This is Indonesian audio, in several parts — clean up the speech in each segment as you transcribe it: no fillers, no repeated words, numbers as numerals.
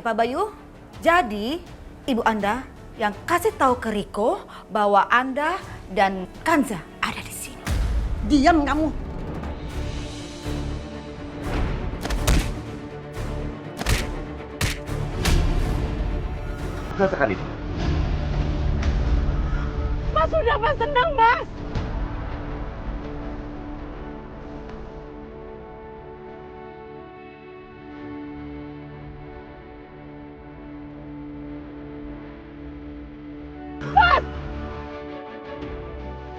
Pak Bayu. Jadi ibu Anda yang kasih tahu ke Riko bahwa Anda dan Kanza ada di sini. Diam kamu. Rasakan itu. Mas udah Mas tenang Mas.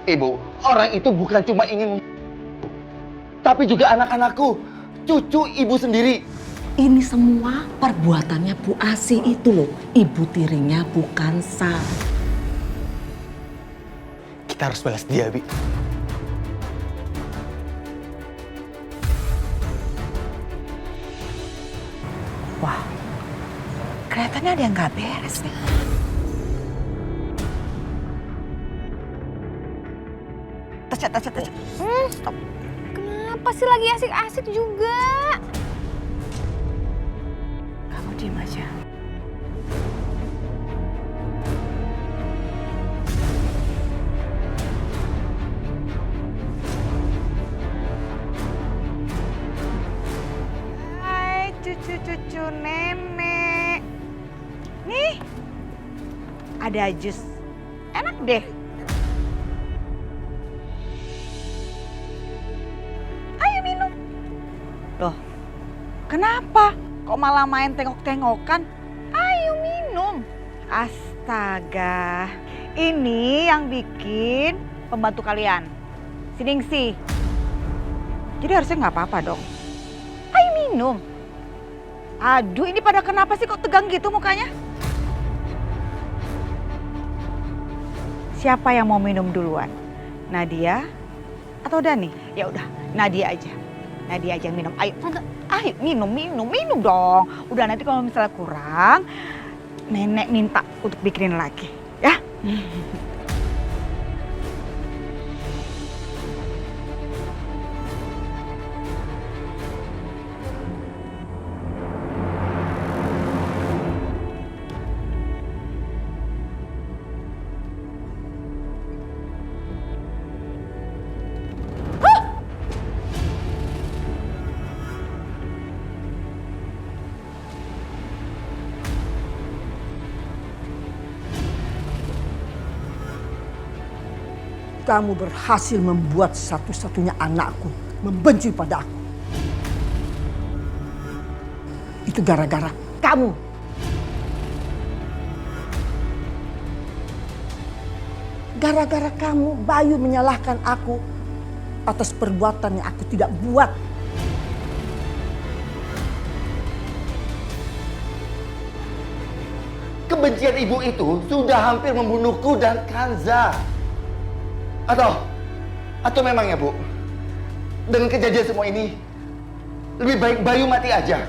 Ibu, orang itu bukan cuma ingin tapi juga anak-anakku, cucu ibu sendiri. Ini semua perbuatannya Bu Asi itu loh. Ibu tirinya bukan Sa. Kita harus balas dia, Bi. Wah, kelihatannya ada yang nggak beres nih. Tasya. Stop. Kenapa sih lagi asik-asik juga? Kamu diam aja. Hai cucu-cucu nenek. Nih, ada jus. Enak deh. Loh, kenapa? Kok malah main tengok-tengokan? Ayo minum. Astaga, ini yang bikin pembantu kalian, si Ningsih. Jadi harusnya nggak apa-apa dong. Ayo minum. Aduh, ini pada kenapa sih kok tegang gitu mukanya? Siapa yang mau minum duluan? Nadia atau Dani? Ya udah, Nadia aja. Nadia aja yang minum. Ayo, ayo minum dong. Udah nanti kalau misalnya kurang, nenek minta untuk bikinin lagi, ya. Kamu berhasil membuat satu-satunya anakku membenci pada aku. Itu gara-gara kamu. Gara-gara kamu, Bayu menyalahkan aku atas perbuatan yang aku tidak buat. Kebencian ibu itu sudah hampir membunuhku dan Kanza. Atau memangnya, Bu, dengan kejadian semua ini, lebih baik Bayu mati aja.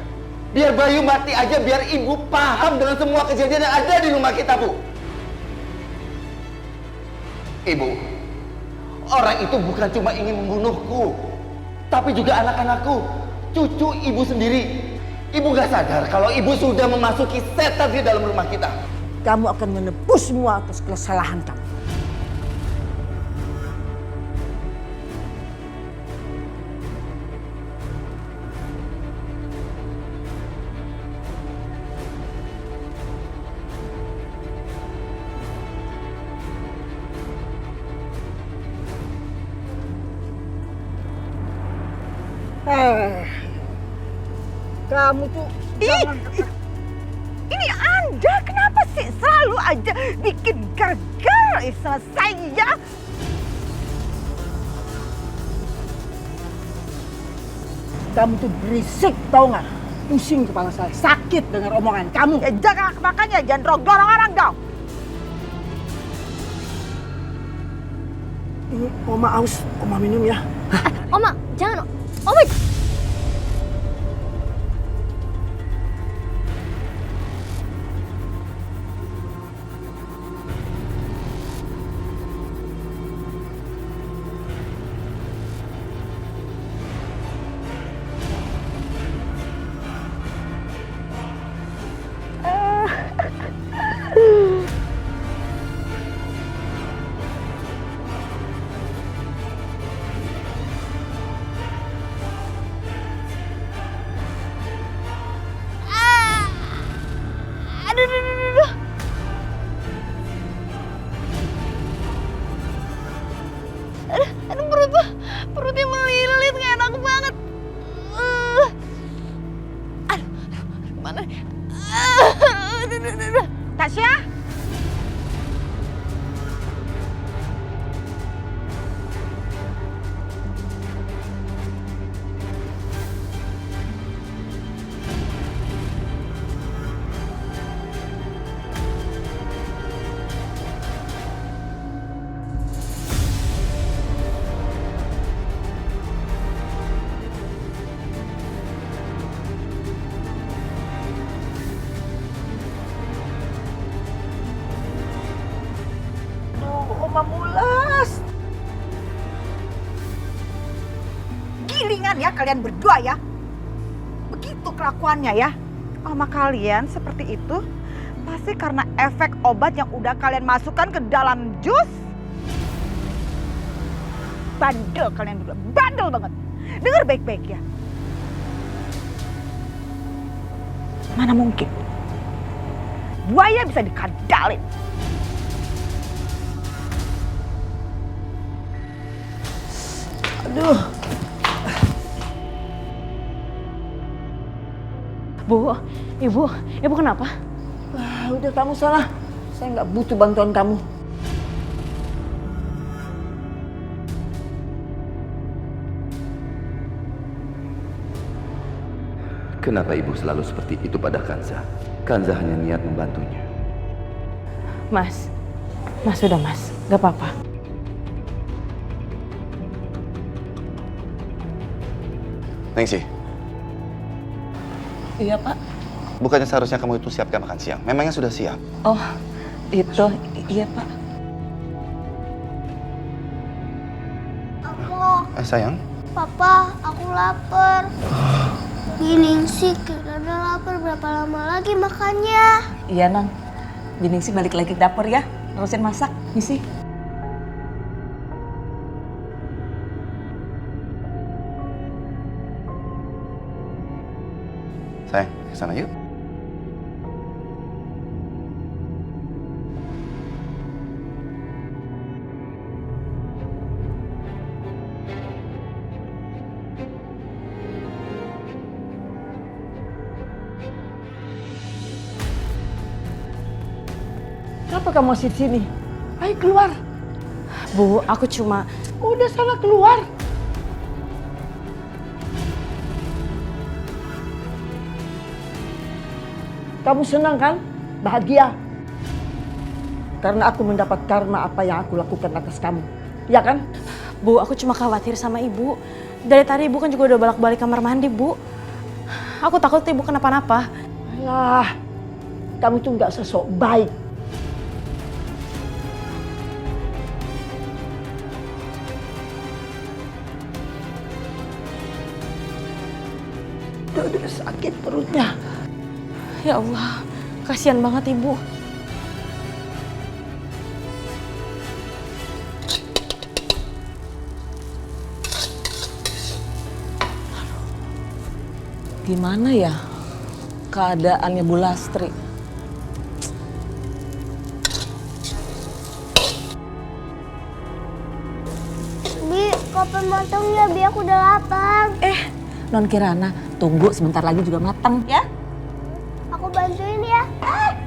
Biar Bayu mati aja, biar ibu paham dengan semua kejadian yang ada di rumah kita, Bu. Ibu, orang itu bukan cuma ingin membunuhku, tapi juga anak-anakku, cucu ibu sendiri. Ibu gak sadar kalau ibu sudah memasuki setan di dalam rumah kita. Kamu akan menebus semua atas kesalahan kamu. Kamu tuh jangan... Ini Anda kenapa sih selalu aja bikin gagal sama saya? Kamu tuh berisik, tau nggak? Pusing kepala saya, sakit dengar omongan kamu. Ya jangan, makanya jangan dorong orang dong. Ini Oma aus, Oma minum ya. Oma, jangan. Oma. Aduh, aduh, aduh, aduh. Aduh, perutnya melilit, nggak enak banget. Aduh, mana? Aduh, aduh, aduh, aduh. Tasya? Oma mulas. Gilingan ya kalian berdua ya. Begitu kelakuannya ya. Sama kalian seperti itu pasti karena efek obat yang udah kalian masukkan ke dalam jus. Bandel kalian berdua, bandel banget. Dengar baik-baik ya. Mana mungkin buaya bisa dikadalin. Aduh. Ibu kenapa? Udah kamu salah. Saya nggak butuh bantuan kamu. Kenapa ibu selalu seperti itu pada Kanza? Kanza hanya niat membantunya. Mas udah mas, gak apa-apa. Ningsih, Iya Pak. bukannya seharusnya kamu itu siapkan makan siang? Memangnya sudah siap? Oh, itu iya Pak. Sayang? Papa, aku lapar. Ningsih, Kirana lapar. Berapa lama lagi makannya? Iya Non. Biningsih balik lagi ke dapur ya. Terusin masak, Misi. Sayang, ke sana yuk. Kenapa kamu masih di sini? Ayo keluar. Bu, aku cuma... Udah sana keluar. Kamu senang kan? Bahagia? Karena aku mendapat karma apa yang aku lakukan atas kamu. Ya kan? Bu, aku cuma khawatir sama ibu. Dari tadi ibu kan juga udah bolak-balik kamar mandi, Bu. Aku takut ibu kenapa-napa. Alah, kamu tuh nggak sesok baik. Udah sakit perutnya. Ya Allah, kasihan banget ibu. Gimana ya keadaannya Bu Lastri? Bi, kapan matangnya? Bi, aku udah lapar. Non Kirana, tunggu sebentar lagi juga matang ya. Aku bantuin ya.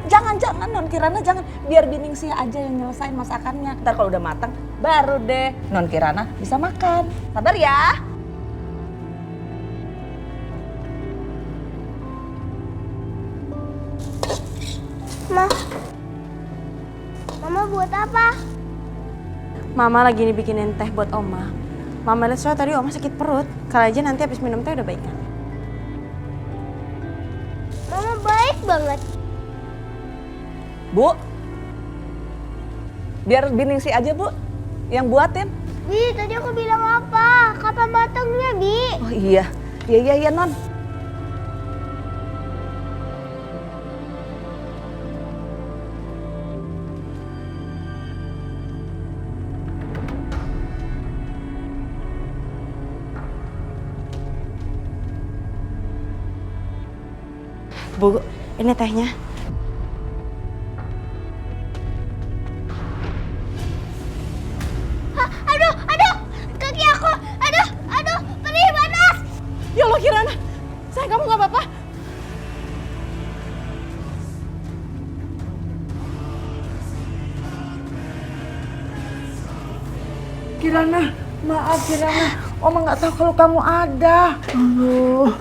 Jangan Non Kirana, jangan. Biar Biningsih aja yang nyelesain masakannya. Ntar kalau udah matang, baru deh Non Kirana bisa makan. Sabar ya. Mama buat apa? Mama lagi bikinin teh buat Oma. Mama lihat soal tadi Oma sakit perut. Kali aja nanti habis minum teh udah baik kan? Mama baik banget. Bu, biar Biningsih aja Bu yang buatin. Bi, tadi aku bilang apa? Kapan matangnya, Bi? Oh iya, iya Non. Bu, ini tehnya. Kirana, maaf Kirana. Oma nggak tahu kalau kamu ada. Aduh.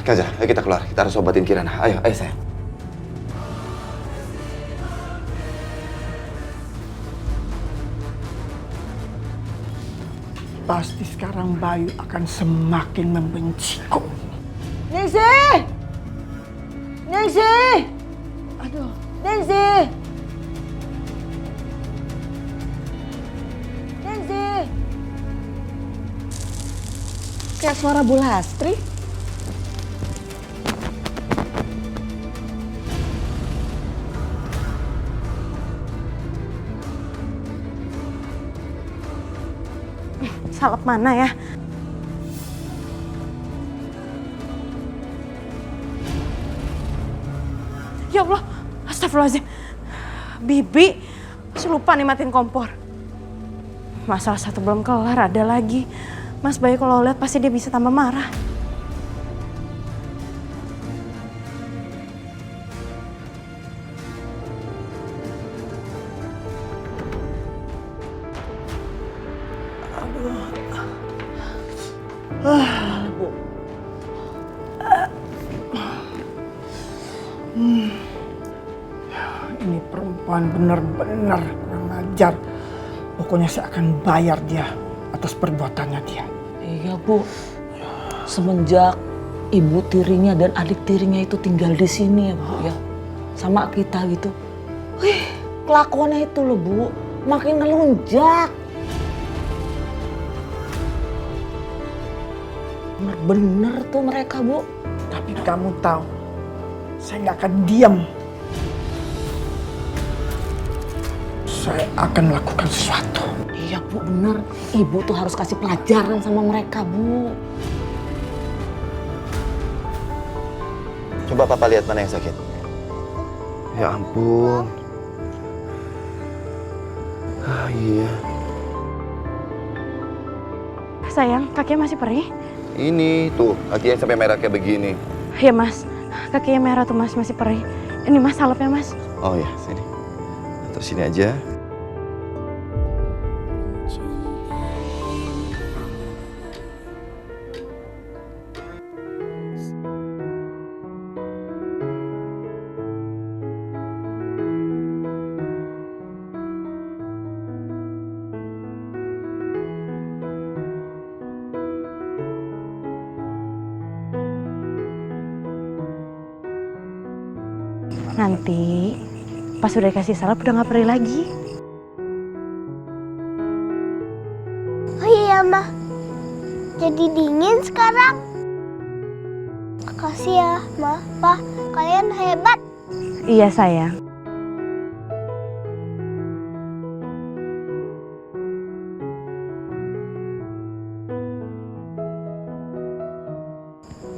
Kaja, ayo kita keluar. Kita harus obatin Kirana. Ayo sayang. Pasti sekarang Bayu akan semakin membenciku. Ningsih! Ningsih! Aduh, Ningsih! Ningsih! Kayak suara Bu Lastri. Salep mana ya? Ya Allah, astagfirullahaladzim. Bibi, masih lupa nih matiin kompor. Masalah satu belum kelar, ada lagi. Mas Bayu kalau lihat pasti dia bisa tambah marah. Ini perempuan benar-benar kurang ajar. Pokoknya saya akan bayar dia atas perbuatannya dia. Iya Bu, semenjak ibu tirinya dan adik tirinya itu tinggal di sini ya Bu ya, sama kita gitu. Wih, kelakuannya itu loh Bu, makin ngelunjak. Bener-bener tuh mereka Bu. Tapi kamu tahu, saya nggak akan diam. Saya akan lakukan sesuatu. Iya Bu, bener. Ibu tuh harus kasih pelajaran sama mereka Bu. Coba Papa lihat mana yang sakit. Ya ampun. Ah iya. Sayang, kakinya masih perih? Ini tuh kakinya sampai merah kayak begini. Iya Mas, kakinya merah tuh Mas, masih perih. Ini Mas salepnya Mas. Oh ya sini. Terus sini aja. Nanti pas udah dikasih salep udah gak perih lagi. Oh iya, Ma. Jadi dingin sekarang. Makasih ya, Ma, Pa. Kalian hebat. Iya sayang.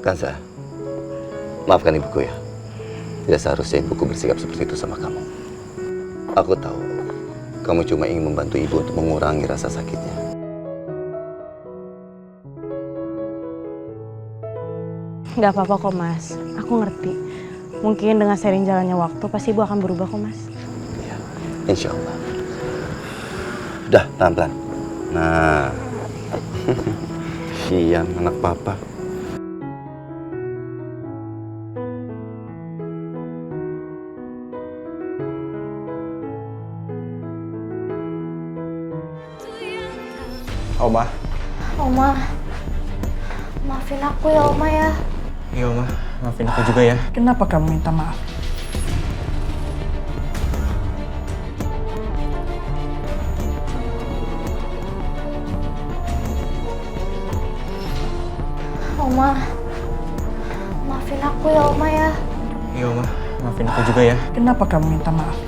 Kansa, maafkan ibuku ya. Tidak seharusnya ibuku bersikap seperti itu sama kamu. Aku tahu, kamu cuma ingin membantu ibu untuk mengurangi rasa sakitnya. Gak apa-apa kok Mas, aku ngerti. Mungkin dengan sering jalannya waktu pasti ibu akan berubah kok Mas. Ya, insya Allah. Udah, pelan-pelan. Nah, sian anak papa. Oma. Oma, maafin aku ya Oma ya. Iya Oma, maafin aku juga ya. Kenapa kamu minta maaf? Oma, maafin aku ya Oma ya. Iya Oma, maafin aku juga ya. Kenapa kamu minta maaf?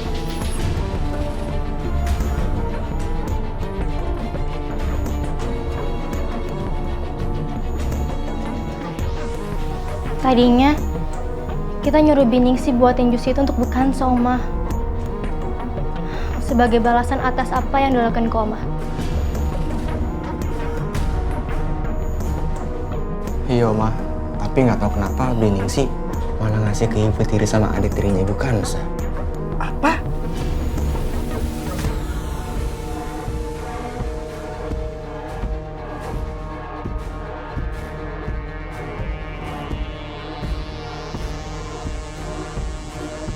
Tadinya kita nyuruh Biningsih buatin jus itu untuk Bekansa, Oma. Sebagai balasan atas apa yang dilakukan ke Oma. Iya Oma, tapi nggak tahu kenapa Biningsih malah ngasih ke ibu tiri sama adik tirinya Ibu Kansa. Apa?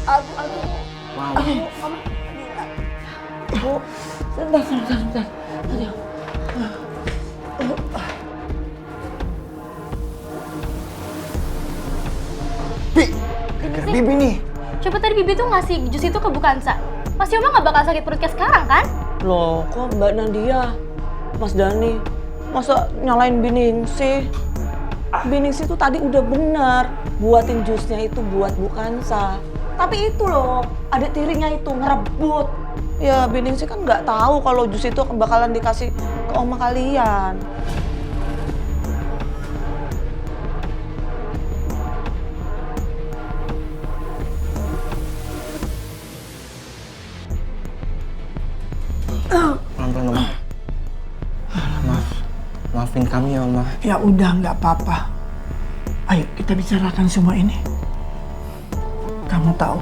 Mama. Bu, sebentar. Aduh. Bi, gara-gara Bibi nih. Coba tadi Bibi tuh ngasih jus itu ke Bu Kansa. Mas Yoma nggak bakal sakit perut kayak sekarang kan? Loh, kok Mbak Nadia, Mas Dani, masa nyalain Biningsih? Biningsih tuh tadi udah bener buatin jusnya itu buat Bu Kansa. Tapi itu loh, adik tirinya itu ngerebut. Ya Biningsih kan nggak tahu kalau jus itu bakalan dikasih ke oma kalian. Pelan-pelan, Mama. Maafin kami ya, Mama. Ya udah, nggak apa-apa. Ayo kita bicarakan semua ini. Kamu tahu,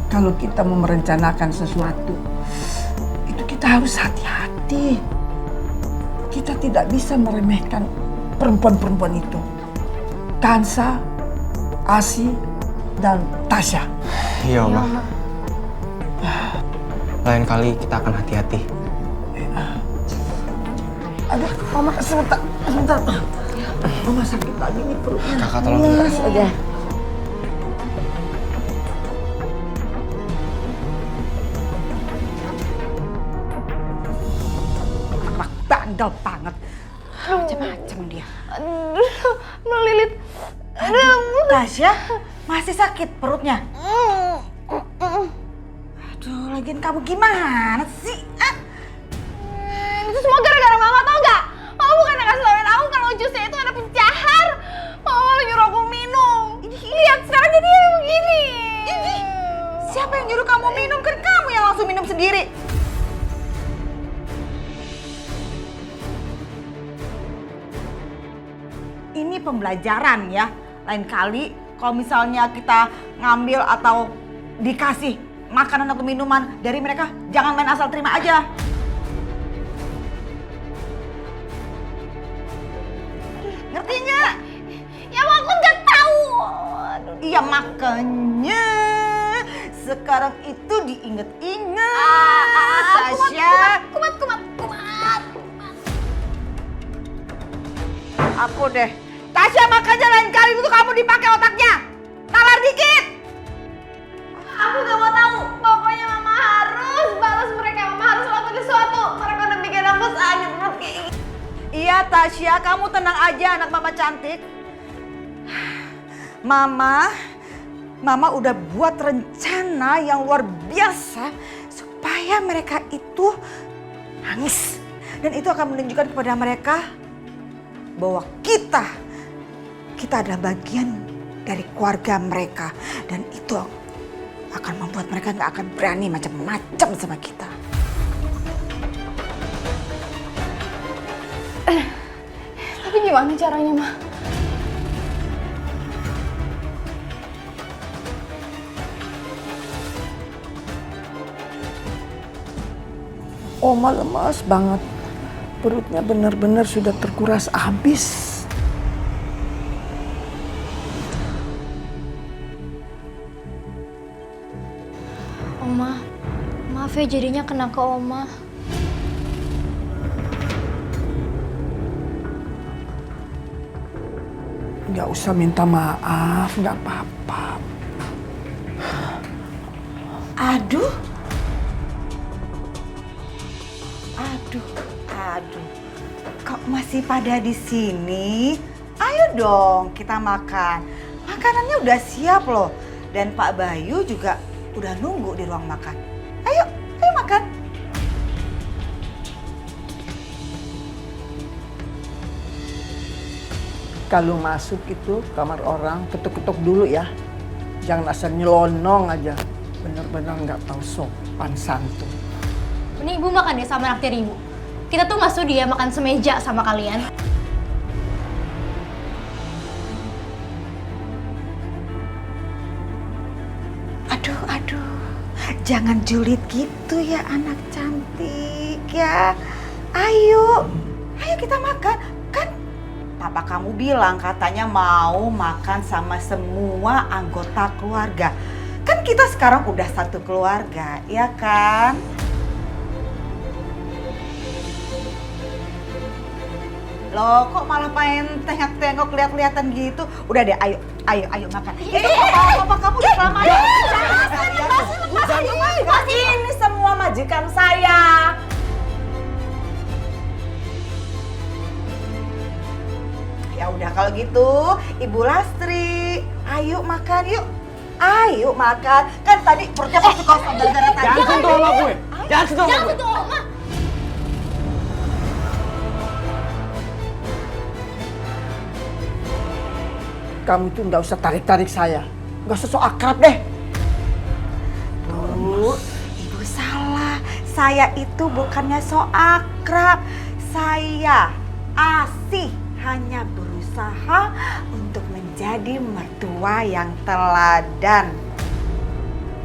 kalau kita mau merencanakan sesuatu, itu kita harus hati-hati. Kita tidak bisa meremehkan perempuan-perempuan itu. Kansa, Asi, dan Tasya. Iya, Mama. Lain kali kita akan hati-hati. Aduh, Mama, sebentar. Mama sakit lagi nih perutnya. Kakak tolong. Aja. Bandel banget. Macam-macam dia. Melilit. Tasya, masih sakit perutnya? Aduh, lagian kamu gimana sih? Itu semua gara-gara Mama, tau gak? Mama bukan kasih tauin aku kalau jusnya itu ada pencahar. Mama nyuruh aku minum. Lihat sekarang jadi begini. Siapa yang nyuruh kamu minum? Kan kamu yang langsung minum sendiri. Ini pembelajaran ya. Lain kali kalau misalnya kita ngambil atau dikasih makanan atau minuman dari mereka, jangan main asal terima aja. Ngerti nggak? Ya aku nggak tahu. Iya makanya sekarang itu diinget-inget, Tasya. Kumat. Aku deh. Tasya makanya lain kali itu kamu dipakai otaknya. Nalar dikit. Aku gak mau tahu. Pokoknya Mama harus balas mereka. Mama harus lakukan sesuatu. Mereka udah bikin aku sakit perut kayak gini. Iya Tasya, kamu tenang aja anak mama cantik. Mama udah buat rencana yang luar biasa supaya mereka itu nangis. Dan itu akan menunjukkan kepada mereka bahwa kita adalah bagian dari keluarga mereka. Dan itu akan membuat mereka nggak akan berani macam-macam sama kita. Tapi gimana caranya, Ma? Oma lemas banget. Perutnya benar-benar sudah terkuras habis. Oma, maaf ya jadinya kena ke Oma. Nggak usah minta maaf, nggak apa-apa. Aduh. Kok masih pada di sini? Ayo dong kita makan. Makanannya udah siap loh. Dan Pak Bayu juga udah nunggu di ruang makan. Ayo makan. Kalau masuk itu kamar orang, ketuk-ketuk dulu ya. Jangan asal nyelonong aja. Bener-bener nggak tahu sopan santun. Mending Ibu makan deh sama naktir Ibu. Kita tuh nggak sudi ya makan semeja sama kalian. Aduh. Jangan julid gitu ya anak cantik ya. Ayo kita makan. Kan papa kamu bilang katanya mau makan sama semua anggota keluarga. Kan Kan kita sekarang udah satu keluarga, ya kan? Loh, kok malah pengen tengok-tengok lihat-lihatan gitu? Udah deh, ayo makan. Papa kamu udah kelamaan. Ini semua majikan saya. Ya udah kalau gitu, Ibu Lastri, ayo makan yuk. Ayo makan. Kan tadi perutnya pasti kosong gara-gara tadi. Jangan sentuh sama gue. Jangan sentuh sama gue. Oma. Kamu tuh nggak usah tarik-tarik saya. Nggak usah sok akrab deh. Bu, Ibu salah. Saya itu bukannya so akrab. Saya Asih hanya berusaha untuk menjadi mertua yang teladan.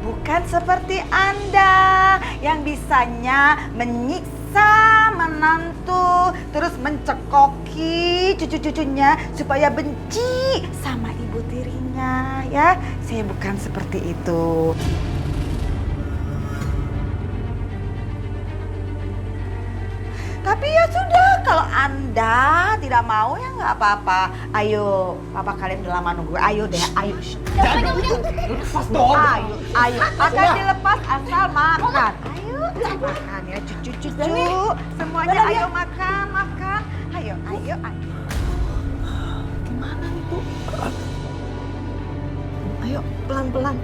Bukan seperti Anda yang bisanya menyiksa menantu, terus mencekoki cucu-cucunya supaya benci sama ibu tirinya, ya. Saya bukan seperti itu. Tapi ya sudah, kalau Anda tidak mau ya nggak apa-apa. Ayo, papa kalian udah lama nunggu. Ayo deh, ayo. Lepas dong. Ayo. Akan dilepas asal makan. Ayo, makan ya cucu-cucu. Semuanya ayo makan. Ayo. Gimana nih, Bu? Ayo, pelan-pelan.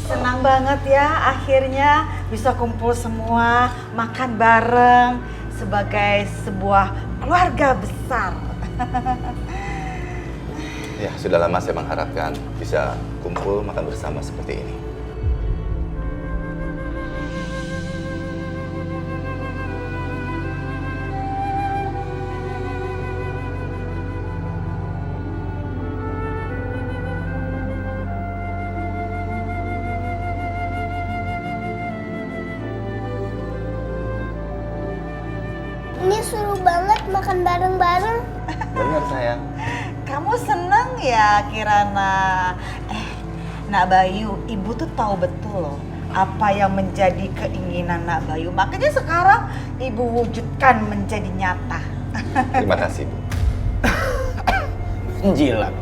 Senang banget ya akhirnya bisa kumpul semua, makan bareng sebagai sebuah keluarga besar. Ya, sudah lama saya mengharapkan bisa kumpul makan bersama seperti ini. Ini seru banget makan bareng-bareng. Benar sayang. Kamu seneng ya Kirana? Nak Bayu, ibu tuh tahu betul loh apa yang menjadi keinginan Nak Bayu. Makanya sekarang ibu wujudkan menjadi nyata. Terima kasih, Bu. Jilat.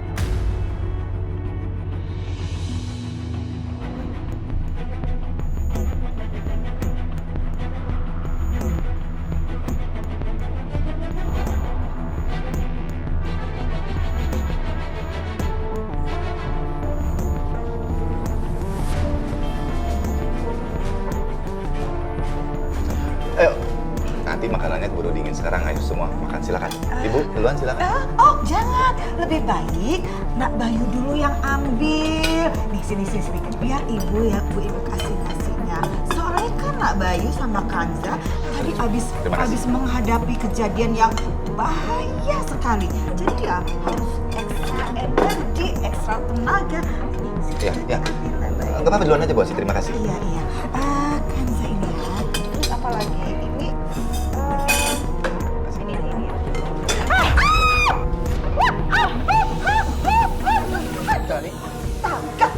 Ayo, nanti makanannya keburu dingin. Sekarang ayo semua makan, silakan. Ibu, duluan silakan. Oh jangan, lebih baik Nak Bayu dulu yang ambil. Nih sini. Biar ibu ya, ibu kasih nasinya. Soalnya kan Nak Bayu sama Kanza tadi Terima kasih. habis menghadapi kejadian yang bahaya sekali. Jadi ya harus ekstra energi, ekstra tenaga. Ya. Enggak apa-apa, duluan aja, Bos. Terima kasih. Iya. Kanza ini ya. Terus apa lagi? Ini Dani. tangkap.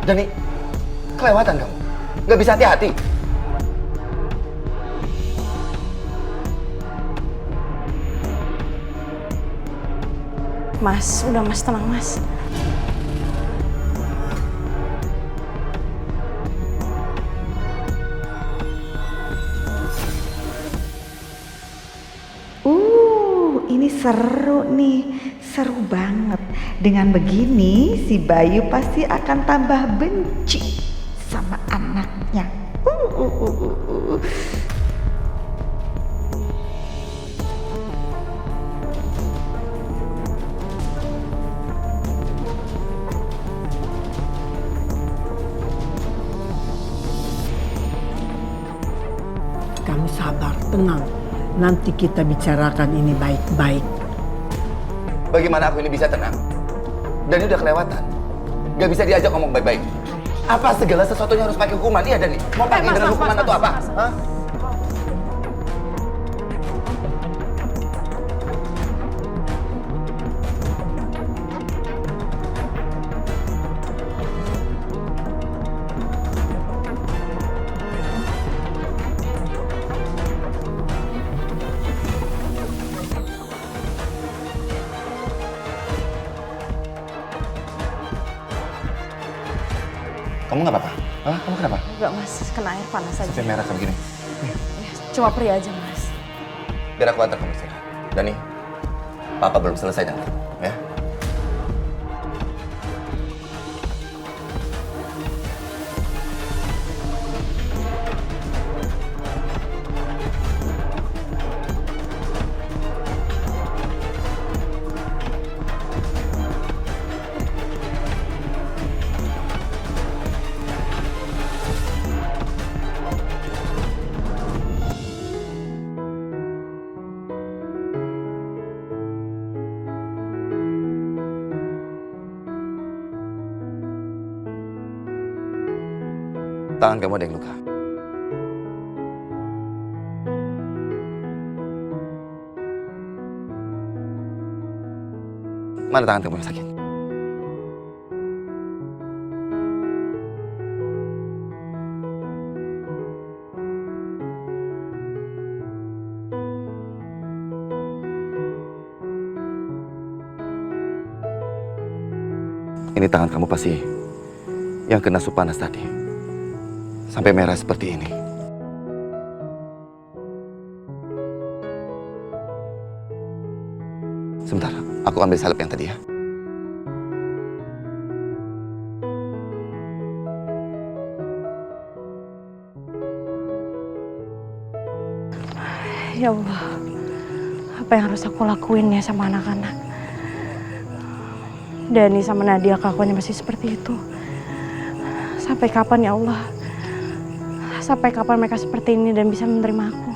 Dani, kelewatan kamu. Nggak bisa hati-hati. Mas, udah Mas, tenang Mas. Ini seru nih, seru banget. Dengan begini si Bayu pasti akan tambah benci sama anaknya. tenang. Nanti kita bicarakan ini baik-baik. Bagaimana aku ini bisa tenang? Dani udah kelewatan. Gak bisa diajak ngomong baik-baik. Apa segala sesuatunya harus pakai hukuman? Iya Dani, mau pakai dengan hukuman atau apa? Hah? Kamu nggak apa-apa? Hah? Kamu kenapa? Enggak mas, kena air panas aja. Sampai merah kayak begini. Cuma perih aja mas. Biar aku antar kamu istirahat. Dani, Papa belum selesai nanti, ya? Tangan kamu ada yang luka. Mana tangan kamu yang sakit? Ini tangan kamu pasti yang kena sup panas tadi. Sampai merah seperti ini. Sebentar, aku ambil salep yang tadi ya. Ya Allah, apa yang harus aku lakuin ya sama anak-anak? Dani sama Nadia kelakuannya masih seperti itu. Sampai kapan ya Allah? Sampai kapan mereka seperti ini dan bisa menerima aku?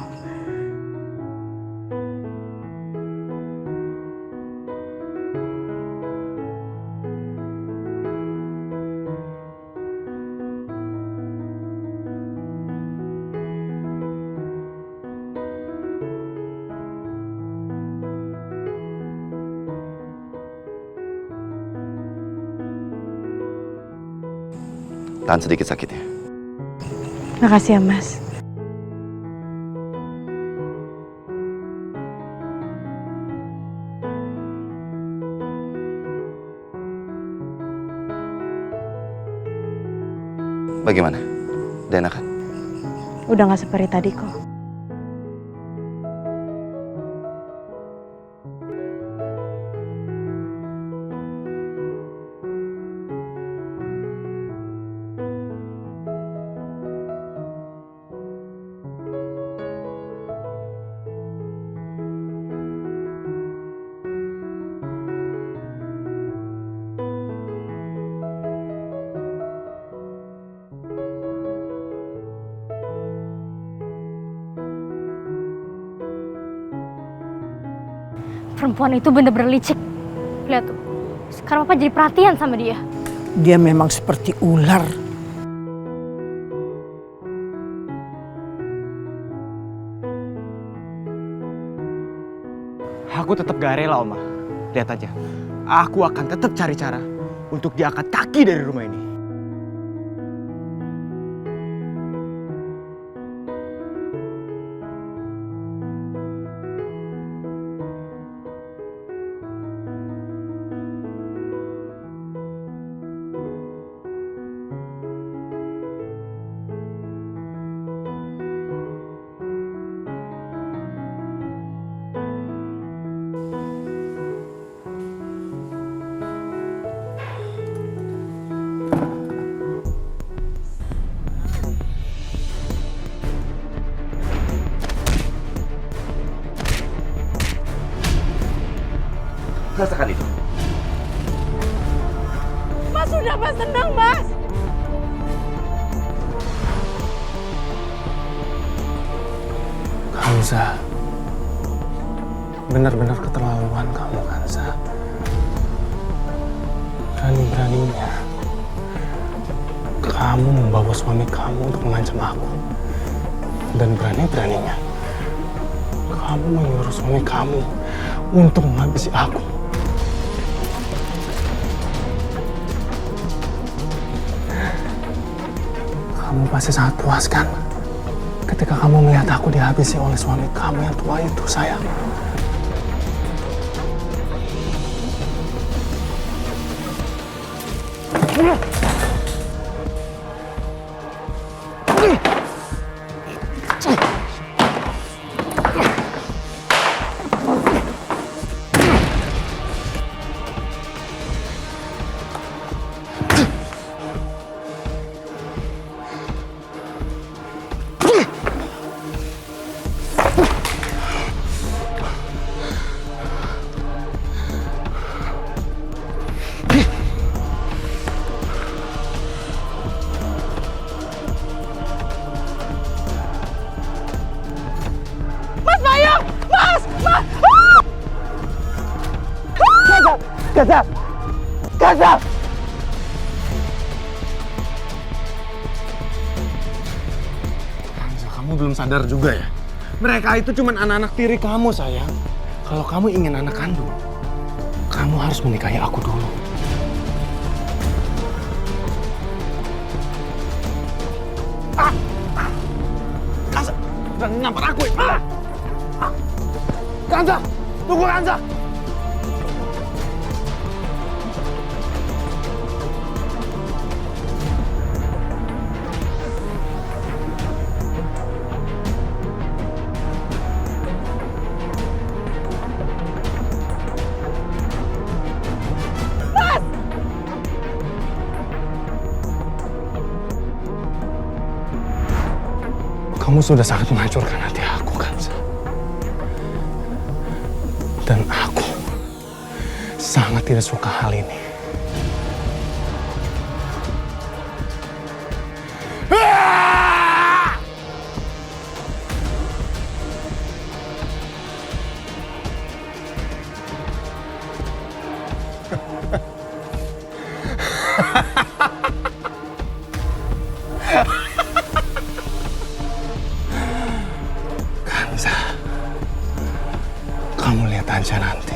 Tahan sedikit sakitnya. Makasih ya mas. Bagaimana? Udah enakan? Udah gak seperti tadi kok. Perempuan itu bener-bener licik. Lihat tuh, sekarang Papa jadi perhatian sama dia. Dia memang seperti ular. Aku tetap gak rela, Oma. Lihat aja, aku akan tetap cari cara untuk diangkat kaki dari rumah ini. Rasakan itu. Mas udah mas, tenang mas. Kalau Kanza, benar-benar keterlaluan kamu, Kanza. Berani-beraninya kamu membawa suami kamu untuk mengancam aku. Dan berani-beraninya kamu menyuruh suami kamu untuk menghabisi aku. Kamu pasti sangat puas kan ketika kamu melihat aku dihabisi oleh suami kamu yang tua itu, sayang. Kanza! Kanza! Kanza, kamu belum sadar juga ya? Mereka itu cuma anak-anak tiri kamu, sayang. Kalau kamu ingin anak kandung, kamu harus menikahi aku dulu. Kanza! Jangan nampar aku ya! Kanza! Tunggu, Kanza! Kamu sudah sangat menghancurkan hati aku, Kanza. Dan aku sangat tidak suka hal ini. Kanza, kamu lihat aja nanti.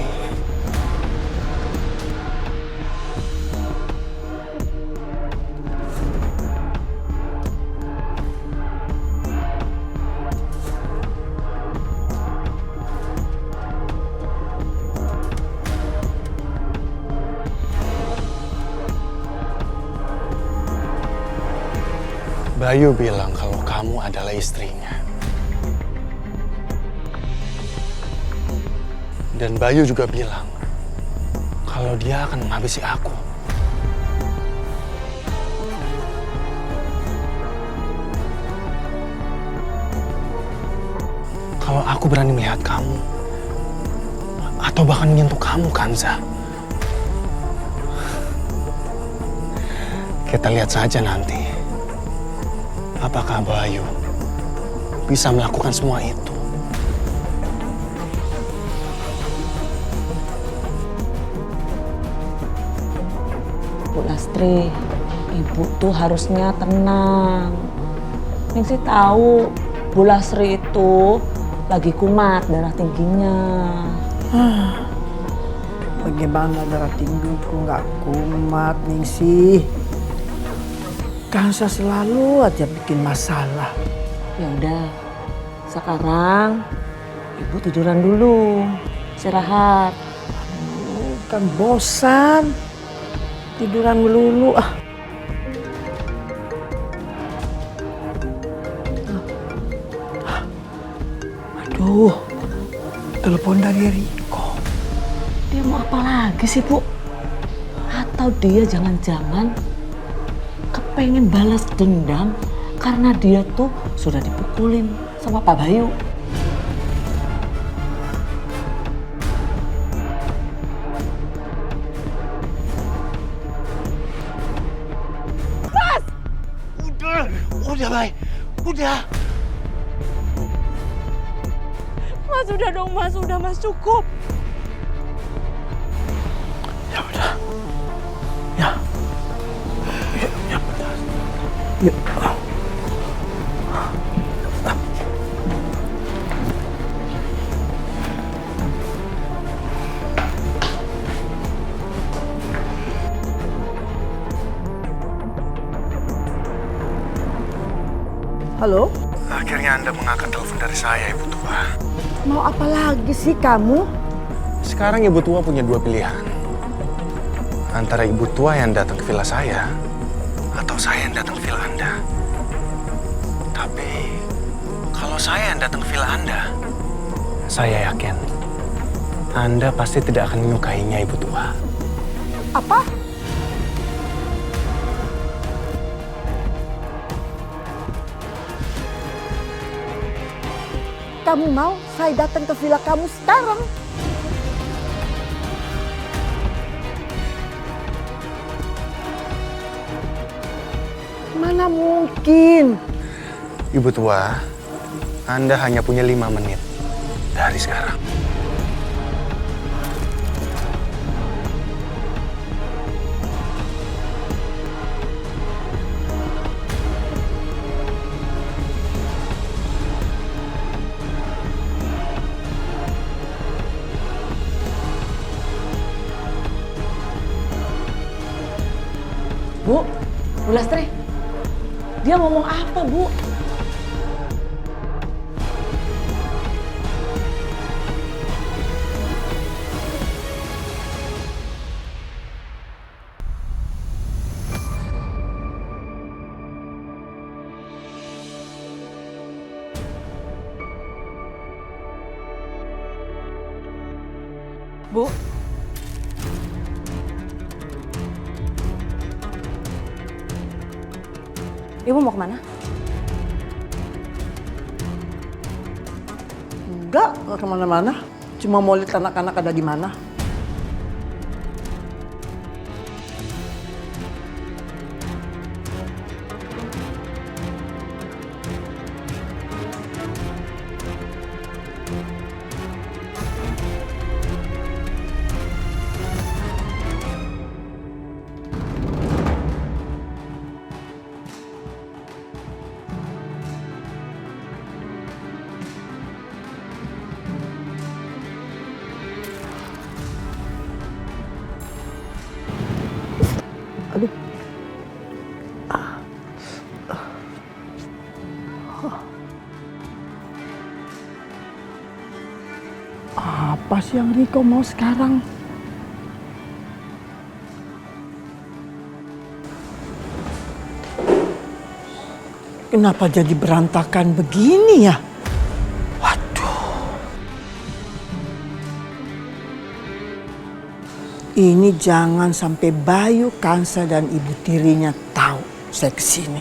Bayu bilang kalau kamu adalah istrinya. Dan Bayu juga bilang kalau dia akan menghabisi aku. Kalau aku berani melihat kamu, atau bahkan menyentuh kamu, Kanza. Kita lihat saja nanti. Apakah Bayu bisa melakukan semua itu? Bu Lastri, ibu tuh harusnya tenang. Ningsih tahu Bu Lastri itu lagi kumat darah tingginya. Bagaimana darah tinggiku nggak kumat, Ningsih? Kanza selalu aja bikin masalah. Ya udah, sekarang ibu tiduran dulu, istirahat. Kan bosan tiduran melulu. Aduh, telepon dari Riko. Dia mau apa lagi sih, Bu? Atau dia jangan-jangan kepengen balas dendam karena dia tuh sudah dipukulin sama Pak Bayu. Udah, Bay. Udah. Mas udah dong Mas, udah Mas, cukup. Ya udah. Ya. Ya benar. Yuk. Halo? Akhirnya Anda mengangkat telepon dari saya, Ibu Tua. Mau apa lagi sih kamu? Sekarang Ibu Tua punya dua pilihan. Antara Ibu Tua yang datang ke villa saya, atau saya yang datang ke villa Anda. Tapi, kalau saya yang datang ke villa Anda, saya yakin Anda pasti tidak akan menyukainya, Ibu Tua. Apa? Kamu mau saya datang ke villa kamu sekarang? Mana mungkin? Ibu Tua, Anda hanya punya 5 menit dari sekarang. Bu Lastri, dia ngomong apa, Bu? Bu? Ibu mau kemana? Enggak kemana-mana. Cuma mau lihat anak-anak ada di mana. Aduh. Apa sih yang Riko mau sekarang? Kenapa jadi berantakan begini ya? Ini jangan sampai Bayu, Kansa, dan ibu tirinya tahu saya kesini.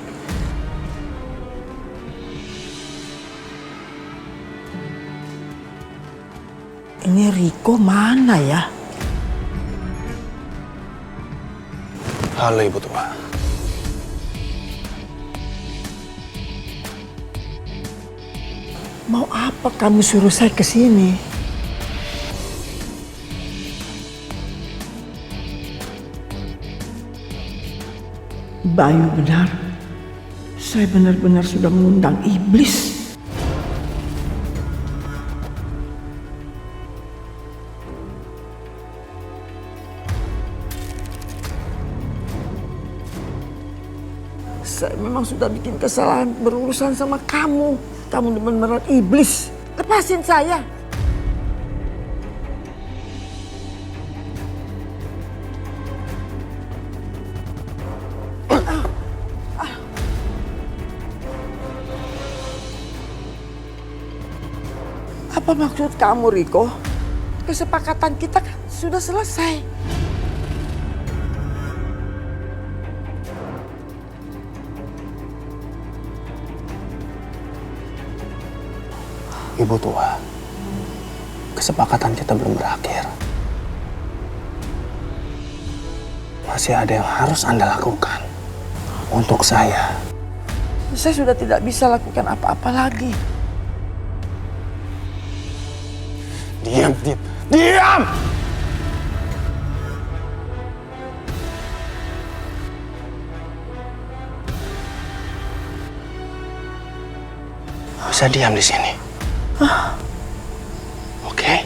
Ini Riko mana ya? Halo, Ibu Tua. Mau apa kamu suruh saya kesini? Bayu benar, saya benar-benar sudah mengundang iblis. Saya memang sudah bikin kesalahan berurusan sama kamu. Kamu benar-benar iblis. Lepasin saya. Apa maksud kamu, Riko? Kesepakatan kita kan sudah selesai. Ibu Tua, kesepakatan kita belum berakhir. Masih ada yang harus Anda lakukan untuk saya. Saya sudah tidak bisa lakukan apa-apa lagi. Diam, Dit. Diam! Gak usah diam di sini. Oke?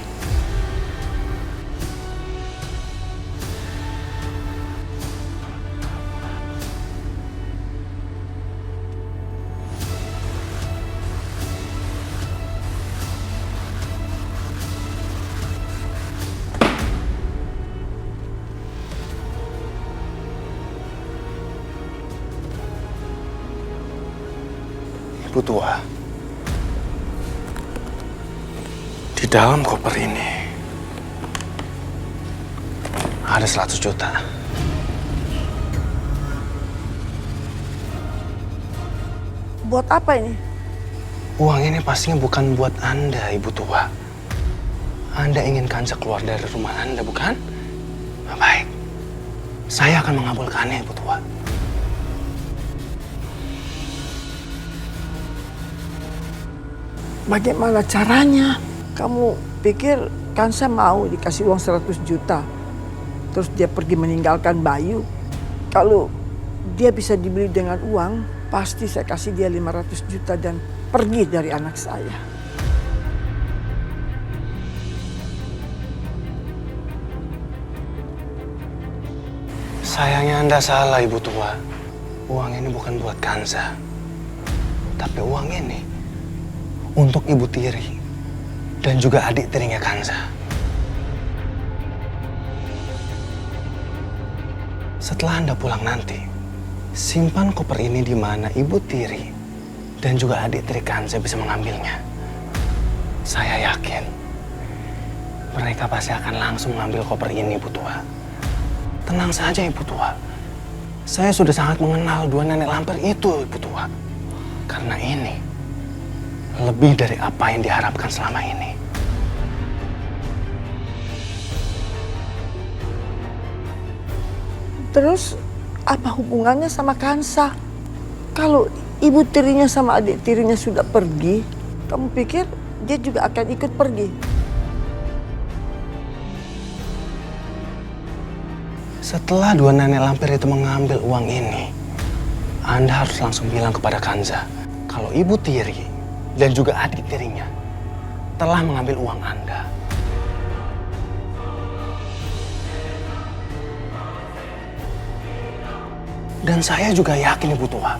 Ibu tua, di dalam koper ini ada 100 juta. Buat apa ini? Uang ini pastinya bukan buat Anda, Ibu tua. Anda ingin Kanza keluar dari rumah Anda, bukan? Baik, saya akan mengabulkannya, Ibu tua. Bagaimana caranya? Kamu pikir Kansa mau dikasih uang 100 juta? Terus dia pergi meninggalkan Bayu? Kalau dia bisa dibeli dengan uang, pasti saya kasih dia 500 juta dan pergi dari anak saya. Sayangnya Anda salah, Ibu tua. Uang ini bukan buat Kanza. Tapi uang ini untuk Ibu Tiri dan juga adik tirinya Kanza. Setelah Anda pulang nanti, simpan koper ini di mana Ibu Tiri dan juga adik tiri Kanza bisa mengambilnya. Saya yakin mereka pasti akan langsung mengambil koper ini, Ibu tua. Tenang saja, Ibu tua. Saya sudah sangat mengenal dua nenek lampir itu, Ibu tua. Karena ini lebih dari apa yang diharapkan selama ini. Terus apa hubungannya sama Kansa? Kalau ibu tirinya sama adik tirinya sudah pergi, kamu pikir dia juga akan ikut pergi? Setelah dua nenek lampir itu mengambil uang ini, Anda harus langsung bilang kepada Kanza kalau Ibu Tiri dan juga adik tirinya telah mengambil uang Anda. Dan saya juga yakin, Ibu tua,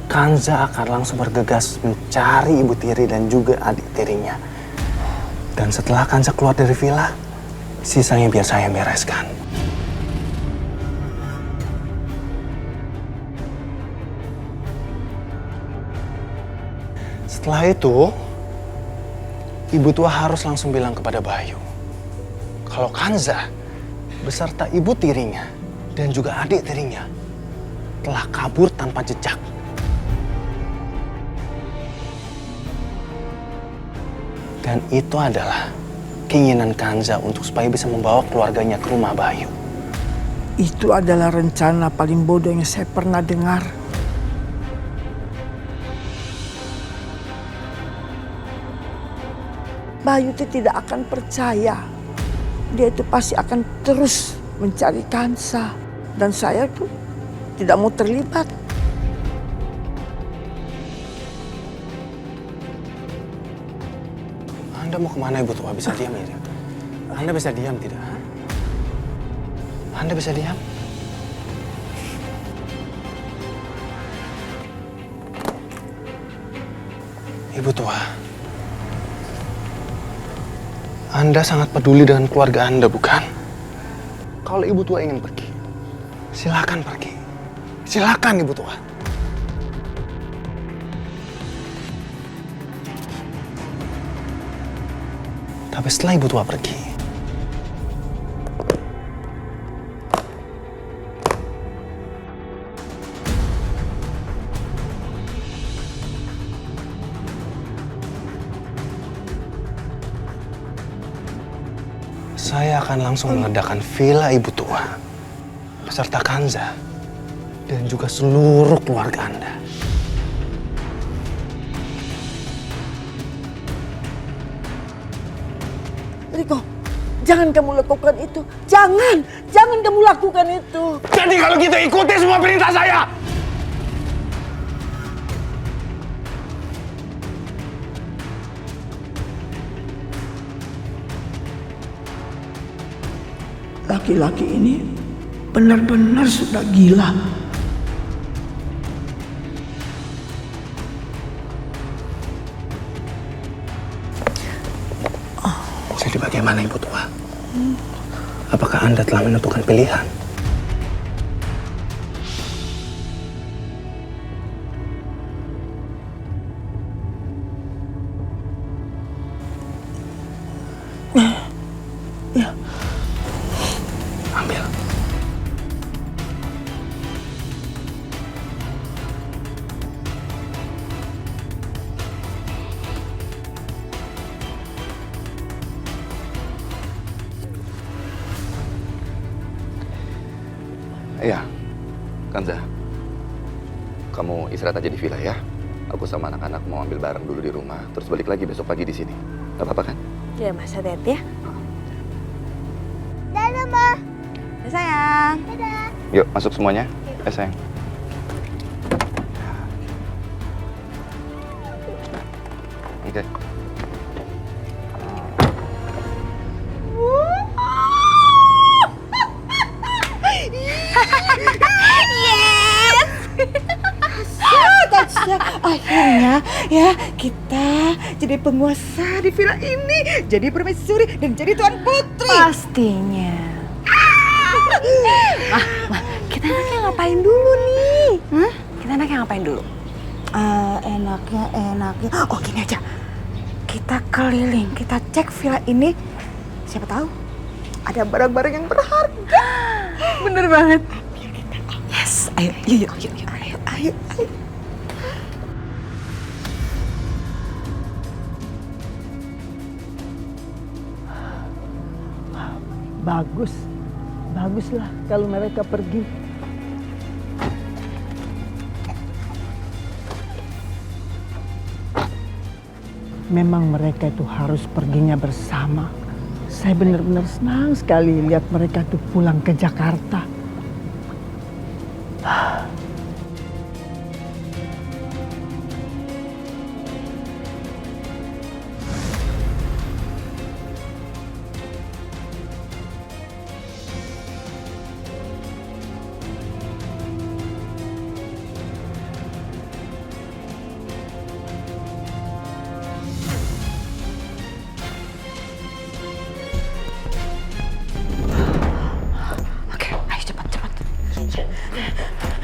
Kanza akan langsung bergegas mencari Ibu Tiri dan juga adik tirinya. Dan setelah Kanza keluar dari villa, sisanya biar saya bereskan. Setelah itu, Ibu tua harus langsung bilang kepada Bayu kalau Kanza beserta Ibu Tirinya dan juga adik tirinya telah kabur tanpa jejak. Dan itu adalah keinginan Kanza untuk supaya bisa membawa keluarganya ke rumah Bayu. Itu adalah rencana paling bodoh yang saya pernah dengar. Bayu itu tidak akan percaya. Dia itu pasti akan terus mencari Kansa. Dan saya tuh tidak mau terlibat. Anda mau kemana, Ibu tua? Bisa diam ya? Anda bisa diam tidak? Anda bisa diam? Ibu tua, Anda sangat peduli dengan keluarga Anda, bukan? Kalau Ibu tua ingin pergi, silakan pergi. Silakan, Ibu tua. Tapi setelah Ibu tua pergi, saya akan langsung meledakan villa Ibu tua beserta Kanza dan juga seluruh keluarga Anda. Riko, jangan kamu lakukan itu. Jangan kamu lakukan itu. Jadi kalau gitu ikuti semua perintah saya. Laki-laki ini benar-benar sudah gila. Jadi bagaimana Ibu Tua? Apakah Anda telah menentukan pilihan? Ya, Ambil. Iya, Kanza. Kamu istirahat aja di villa ya. Aku sama anak-anak mau ambil barang dulu di rumah, terus balik lagi besok pagi di sini. Gak apa-apa kan? Ya Mas, hati-hati ya. Dadah, Ma. Dadah sayang. Yuk, masuk semuanya. Sayang. Oke. Akhirnya ya kita jadi penguasa di villa ini, jadi permaisuri dan jadi tuan putri. Pastinya. Kita enaknya ngapain dulu nih? Kita enaknya ngapain dulu? Enaknya. Oh gini aja, kita keliling, kita cek villa ini. Siapa tahu ada barang-barang yang berharga. Bener banget. Yes, ayo, yuk. Ayo. Baguslah kalau mereka pergi. Memang mereka itu harus perginya bersama. Saya benar-benar senang sekali lihat mereka tuh pulang ke Jakarta.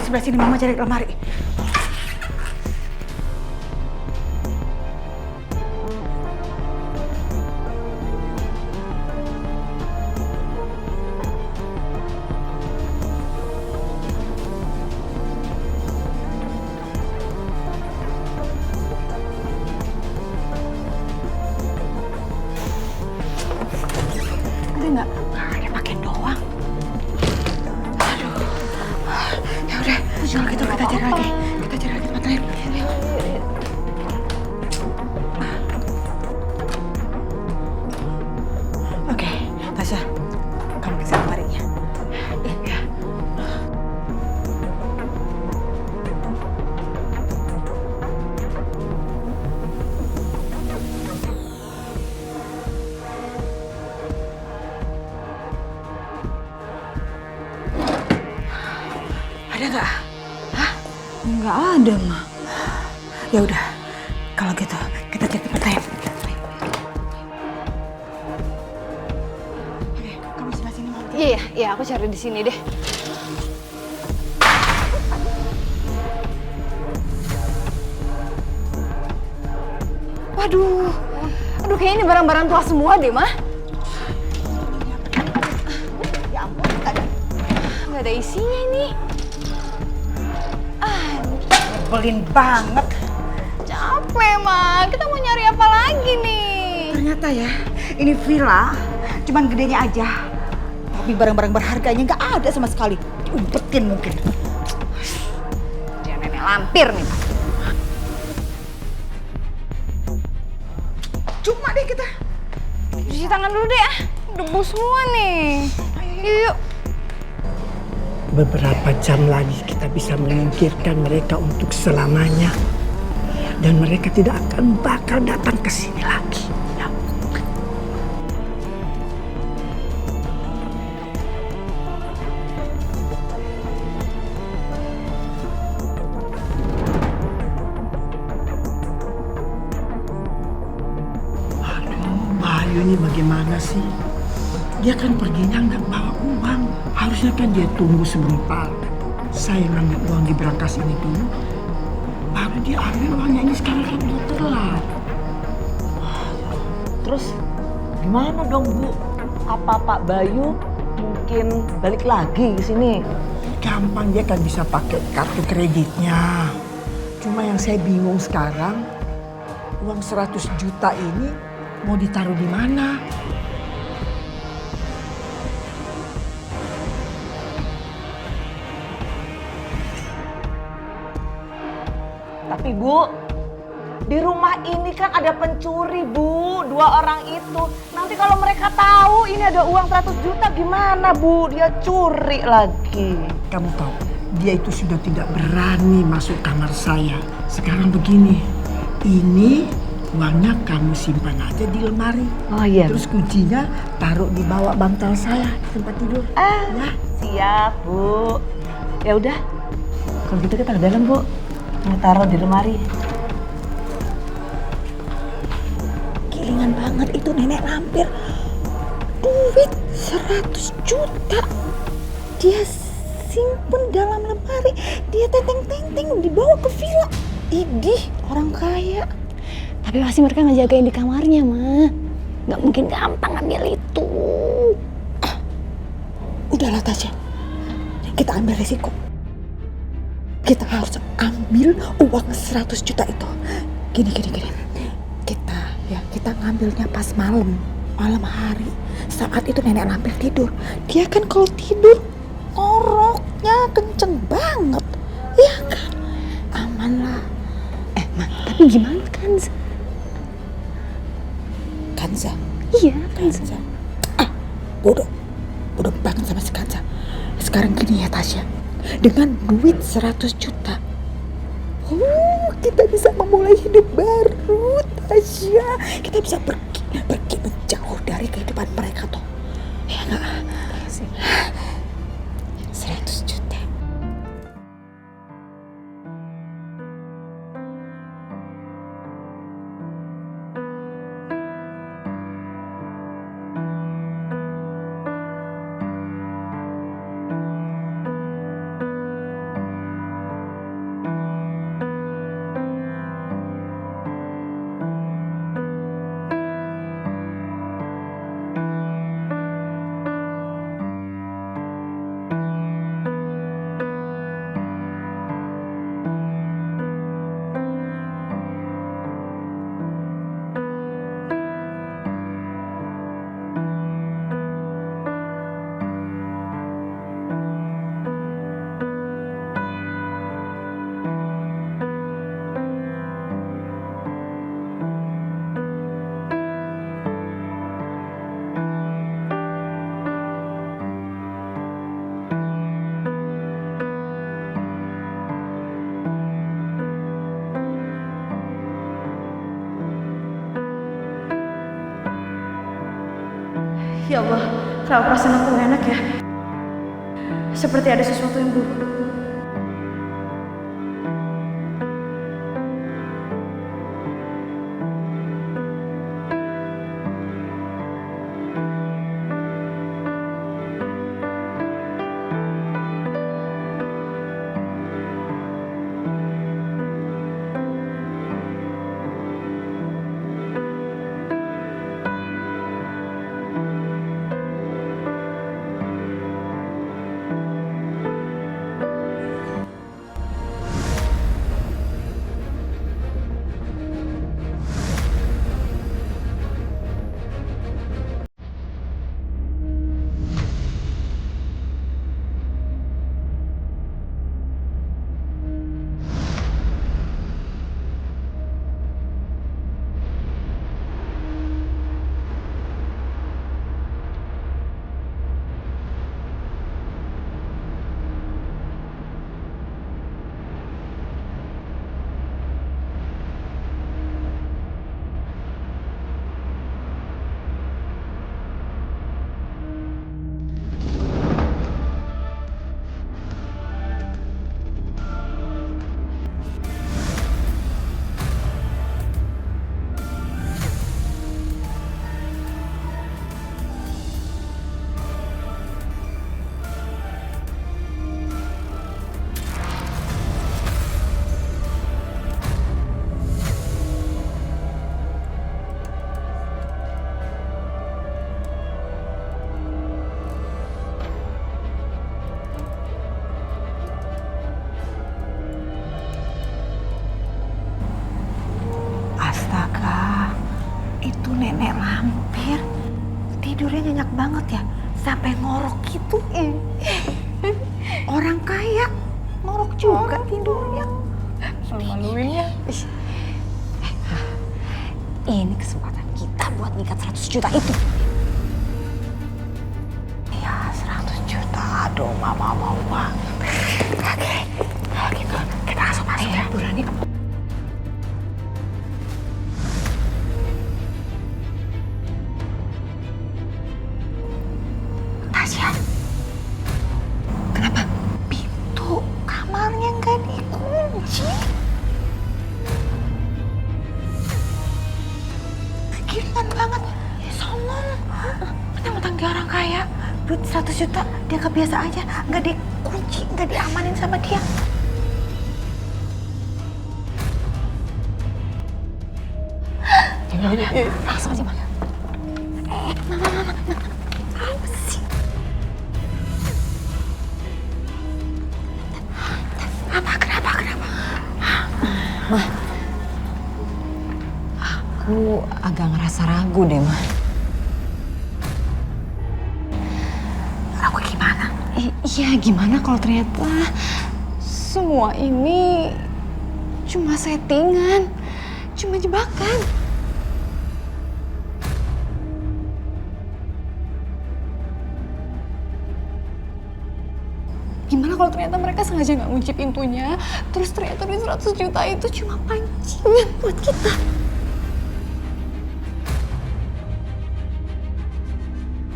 Sebelah sini Mama cari lemari. Ada nggak? Nggak ada, pakaian doang. Kalau gitu kita cari lagi tempat lain. Oke, Tasya, kamu periksa lemarinya. Iya. Ada nggak? Nggak ada, Ma. Ya udah, kalau gitu kita cek tempat lain. Oke, kamu sebelah sini Mama. Iya, aku cari di sini deh. Waduh, kayaknya ini barang-barang tua semua deh, Ma. Ya ampun, Nggak ada isinya ini. nyebelin banget. Capek, Ma. Kita mau nyari apa lagi nih? Ternyata ya, ini villa cuman gedenya aja. Tapi barang-barang berharganya nggak ada sama sekali. Diumpetin mungkin. Dia nenek lampir nih, Ma. Cuma deh kita. cuci tangan dulu deh. Debu semua nih. Yuk. Beberapa jam lagi kita bisa menyingkirkan mereka untuk selamanya. Dan mereka tidak akan bakal datang ke sini lagi. Ya. Bayu ini bagaimana sih? Dia kan perginya nggak bawa uang. Harusnya kan dia tunggu sebentar. Saya ngambil uang di brankas ini dulu. Baru dia ambil uangnya, ini sekarang kan udah telat. Terus gimana dong Bu? Apa Pak Bayu mungkin balik lagi ke sini? Gampang, dia kan bisa pakai kartu kreditnya. Cuma yang saya bingung sekarang, uang 100 juta ini mau ditaruh di mana? Tapi Bu, di rumah ini kan ada pencuri Bu, 2 orang itu. Nanti kalau mereka tahu ini ada uang 100 juta gimana Bu? Dia curi lagi. Kamu tahu, dia itu sudah tidak berani masuk kamar saya. Sekarang begini, ini uangnya kamu simpan aja di lemari. Oh iya. Terus kuncinya taruh di bawah bantal saya di tempat tidur. Ya. Siap Bu. Ya udah, kalau gitu kita ke dalam Bu. Mau taruh di lemari. Gilingan banget itu nenek lampir. Duit 100 juta. Dia simpen dalam lemari. Dia tenteng-tenteng dibawa ke villa. Idih, orang kaya. Tapi pasti mereka ngejagain di kamarnya, Ma. Gak mungkin gampang ngambil itu. Udahlah Tasya, kita ambil resiko. Kita harus ambil uang 100 juta itu. Gini. Kita ngambilnya pas malam hari. Saat itu nenek lampir tidur. Dia kan kalau tidur ngoroknya kenceng banget. Ya kan? Aman lah. Ma, tapi gimana Kanza? Kanza? Iya, Kanza. Bodoh banget sama si Kanza. Sekarang gini ya Tasya, dengan duit 100 juta, kita bisa memulai hidup baru Tasya. Kita bisa pergi menjauh dari kehidupan mereka toh. Ya nggak? 100 juta. Ya Allah, kenapa perasaan aku gak enak ya? Seperti ada sesuatu yang buruk. banget ya, sampai ngorok gitu. Orang kaya ngorok juga tidurnya. Malu-maluin ya. Ini kesempatan kita buat ngikat 100 juta itu. Ya 100 juta, aduh mama mau banget. Oke, kalau gitu kita langsung masuk ya. Buruan yuk. Tasya, kenapa? Pintu kamarnya nggak dikunci. Giliran banget, songong. Mentang-mentang dia orang kaya, duit 100 juta, dia kebiasa aja, nggak dikunci, nggak diamanin sama dia. Langsung aja, Mama. Mama. Apa sih? Kenapa? Aku agak ngerasa ragu deh, Ma. Ragu gimana? Iya, gimana kalau ternyata semua ini cuma settingan, cuma jebakan. Gimana kalau ternyata mereka sengaja nggak ngunci pintunya, terus ternyata duit 100 juta itu cuma pancingan buat kita.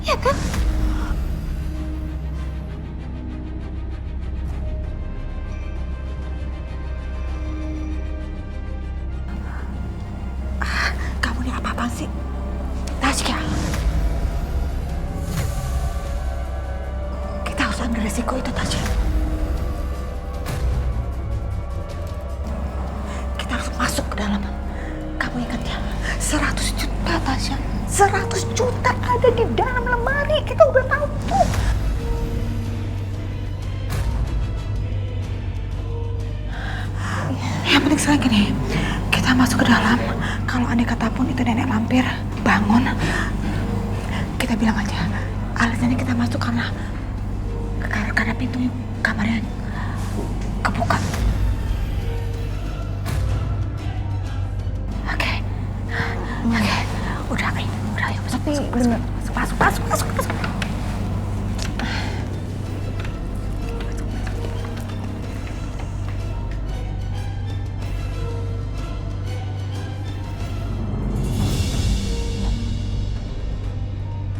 Ya kan? Kamu ini apa-apaan sih? Tasya. Kita harus ambil resiko itu, Tasya. Kita harus masuk ke dalam. Kamu ingat ya? 100 juta, Tasya. 100 juta ada di dalam lemari. Kita udah tahu tuh. Yang penting sekarang gini, kita masuk ke dalam. Kalau andai kata pun itu nenek lampir bangun, kita bilang aja alasannya kita masuk karena pintu kamarnya kebuka. Oke. Udah ayo masuk.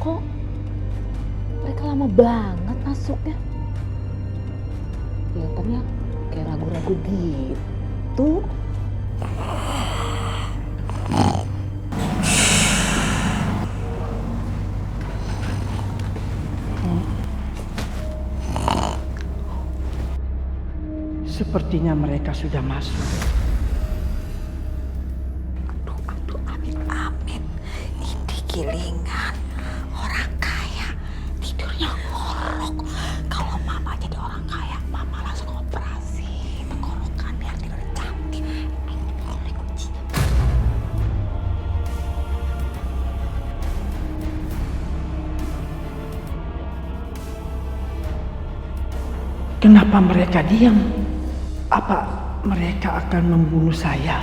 Kok mereka lama banget masuknya? Kelihatannya kayak ragu-ragu gitu. Sepertinya mereka sudah masuk. Aduh, amin. Ini gilingan. Orang kaya tidurnya ngorok. Kalau mama jadi orang kaya, mama langsung operasi tenggorokan biar tidur cantik. Boleh kuncinya. Kenapa mereka diam? Apa mereka akan membunuh saya?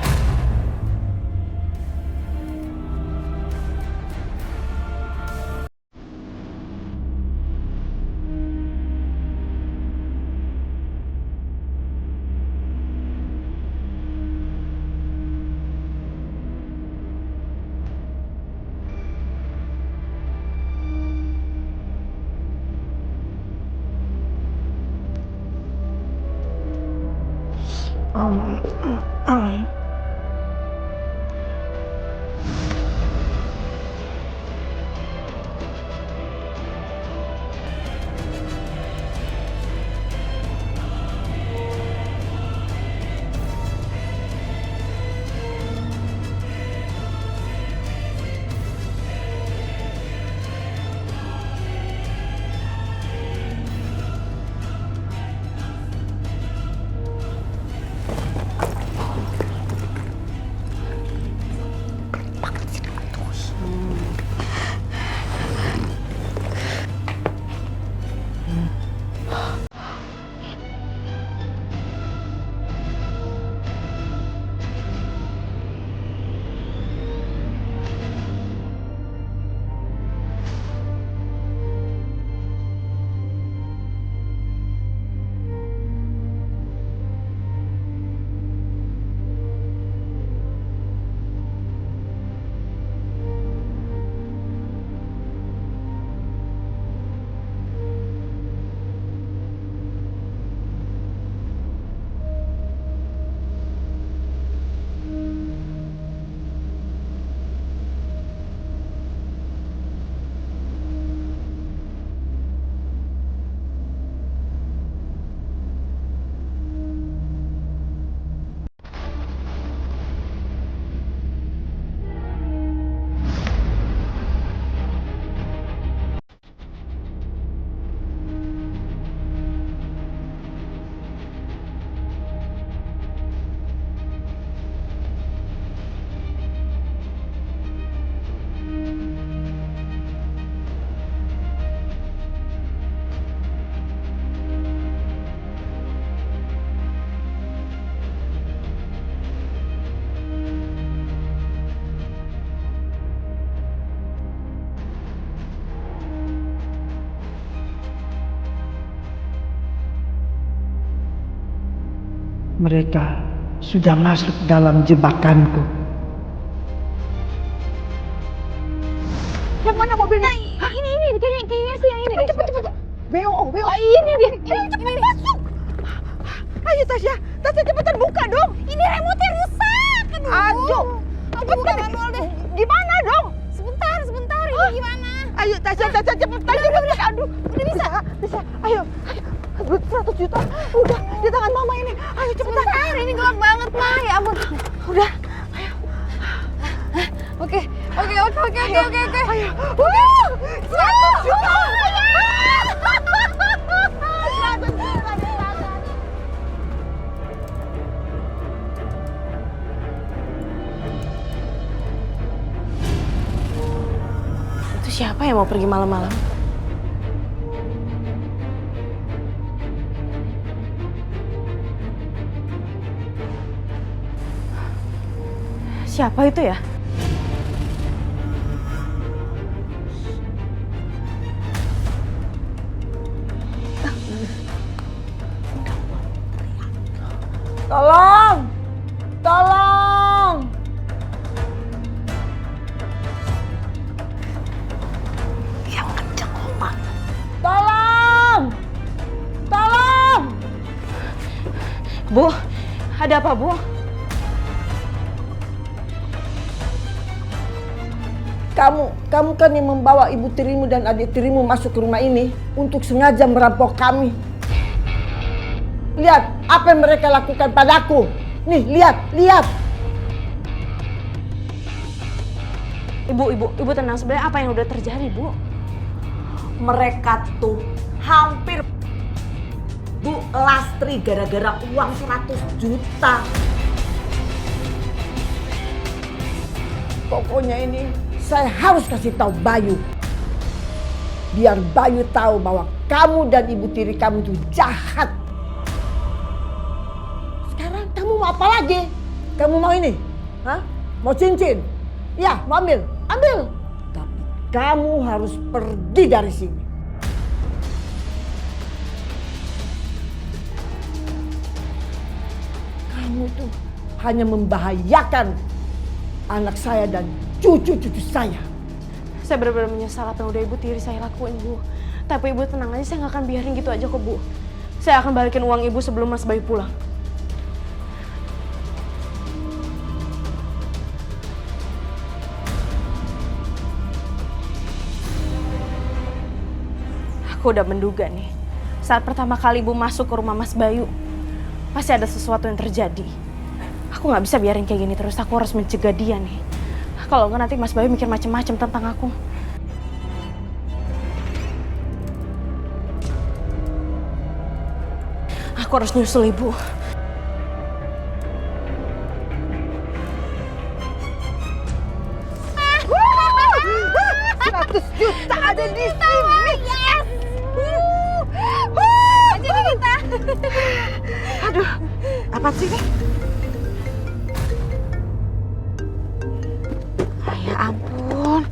Mereka sudah masuk dalam jebakanku. Yang mana mobilnya? Ini kayaknya sih yang ini. Cepet. Beo. Ini dia. Ini masuk. Ayo Tasya cepetan buka dong. Ini remote-nya rusak. Aduh. Aku buka manual deh. Gimana dong? Sebentar. Ini gimana? Ayo Tasya cepetan. Aduh. Udah bisa. Ayo. 100 juta. Udah di tangan mama ini. Ayo cepetan. Sebentar, ini gelap banget, Ma. Ya ampun. Udah. Oke. Ayo. 100 juta. Itu siapa yang mau pergi malam-malam? Siapa itu ya? Tolong! Yang kenceng, Oma. Tolong! Bu, ada apa, Bu? Kamu kan yang membawa ibu tirimu dan adik tirimu masuk ke rumah ini untuk sengaja merampok kami. Lihat apa yang mereka lakukan padaku. Nih, lihat. Ibu tenang. Sebenarnya apa yang udah terjadi, Bu? Mereka tuh hampir Bu Lastri gara-gara uang 100 juta. Pokoknya ini saya harus kasih tahu Bayu. Biar Bayu tahu bahwa kamu dan ibu tiri kamu itu jahat. Sekarang kamu mau apa lagi? Kamu mau ini? Hah? Mau cincin? Ya, mau ambil. Tapi kamu harus pergi dari sini. Kamu tuh hanya membahayakan anak saya dan cucu-cucu saya. Saya benar-benar menyesal apa yang udah ibu tiri saya lakuin, Bu. Tapi ibu tenang aja, saya nggak akan biarin gitu aja kok, Bu. Saya akan balikin uang ibu sebelum Mas Bayu pulang. Aku udah menduga nih, saat pertama kali ibu masuk ke rumah Mas Bayu, pasti ada sesuatu yang terjadi. Aku nggak bisa biarin kayak gini terus, aku harus mencegah dia nih. Kalau nggak nanti Mas Bayu mikir macam-macam tentang aku. Aku harus nyusul ibu. Juta ada di sini. Yes. Jadi kita. Aduh, apa sih ini? Ya ampun.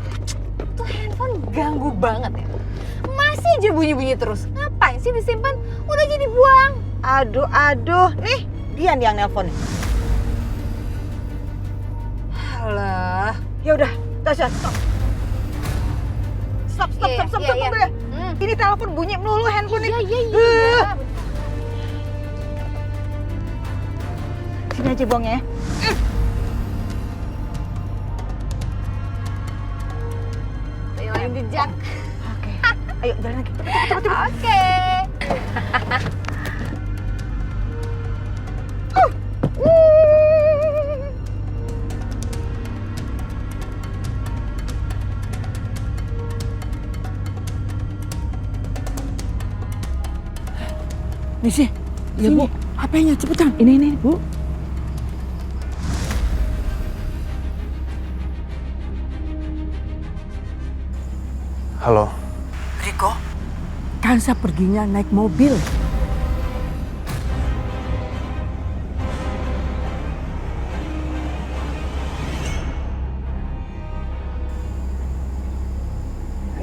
Tuh handphone ganggu banget ya. Masih aja bunyi-bunyi terus. Ngapain sih disimpan? Udah jadi buang. Aduh. Nih, dia nih yang nelpon. Alah. Ya udah, Tasya, stop. Stop Iya. dulu ya. Ini telepon bunyi melulu handphone ini. Iya. Sini aja buangnya ya. Hilangin jejak. Oke. Ayo jalan lagi. Cepet. Oke. Nisi, ya Bu, HP-nya cepetan. Ini Bu. Halo, Riko, Kansa perginya naik mobil.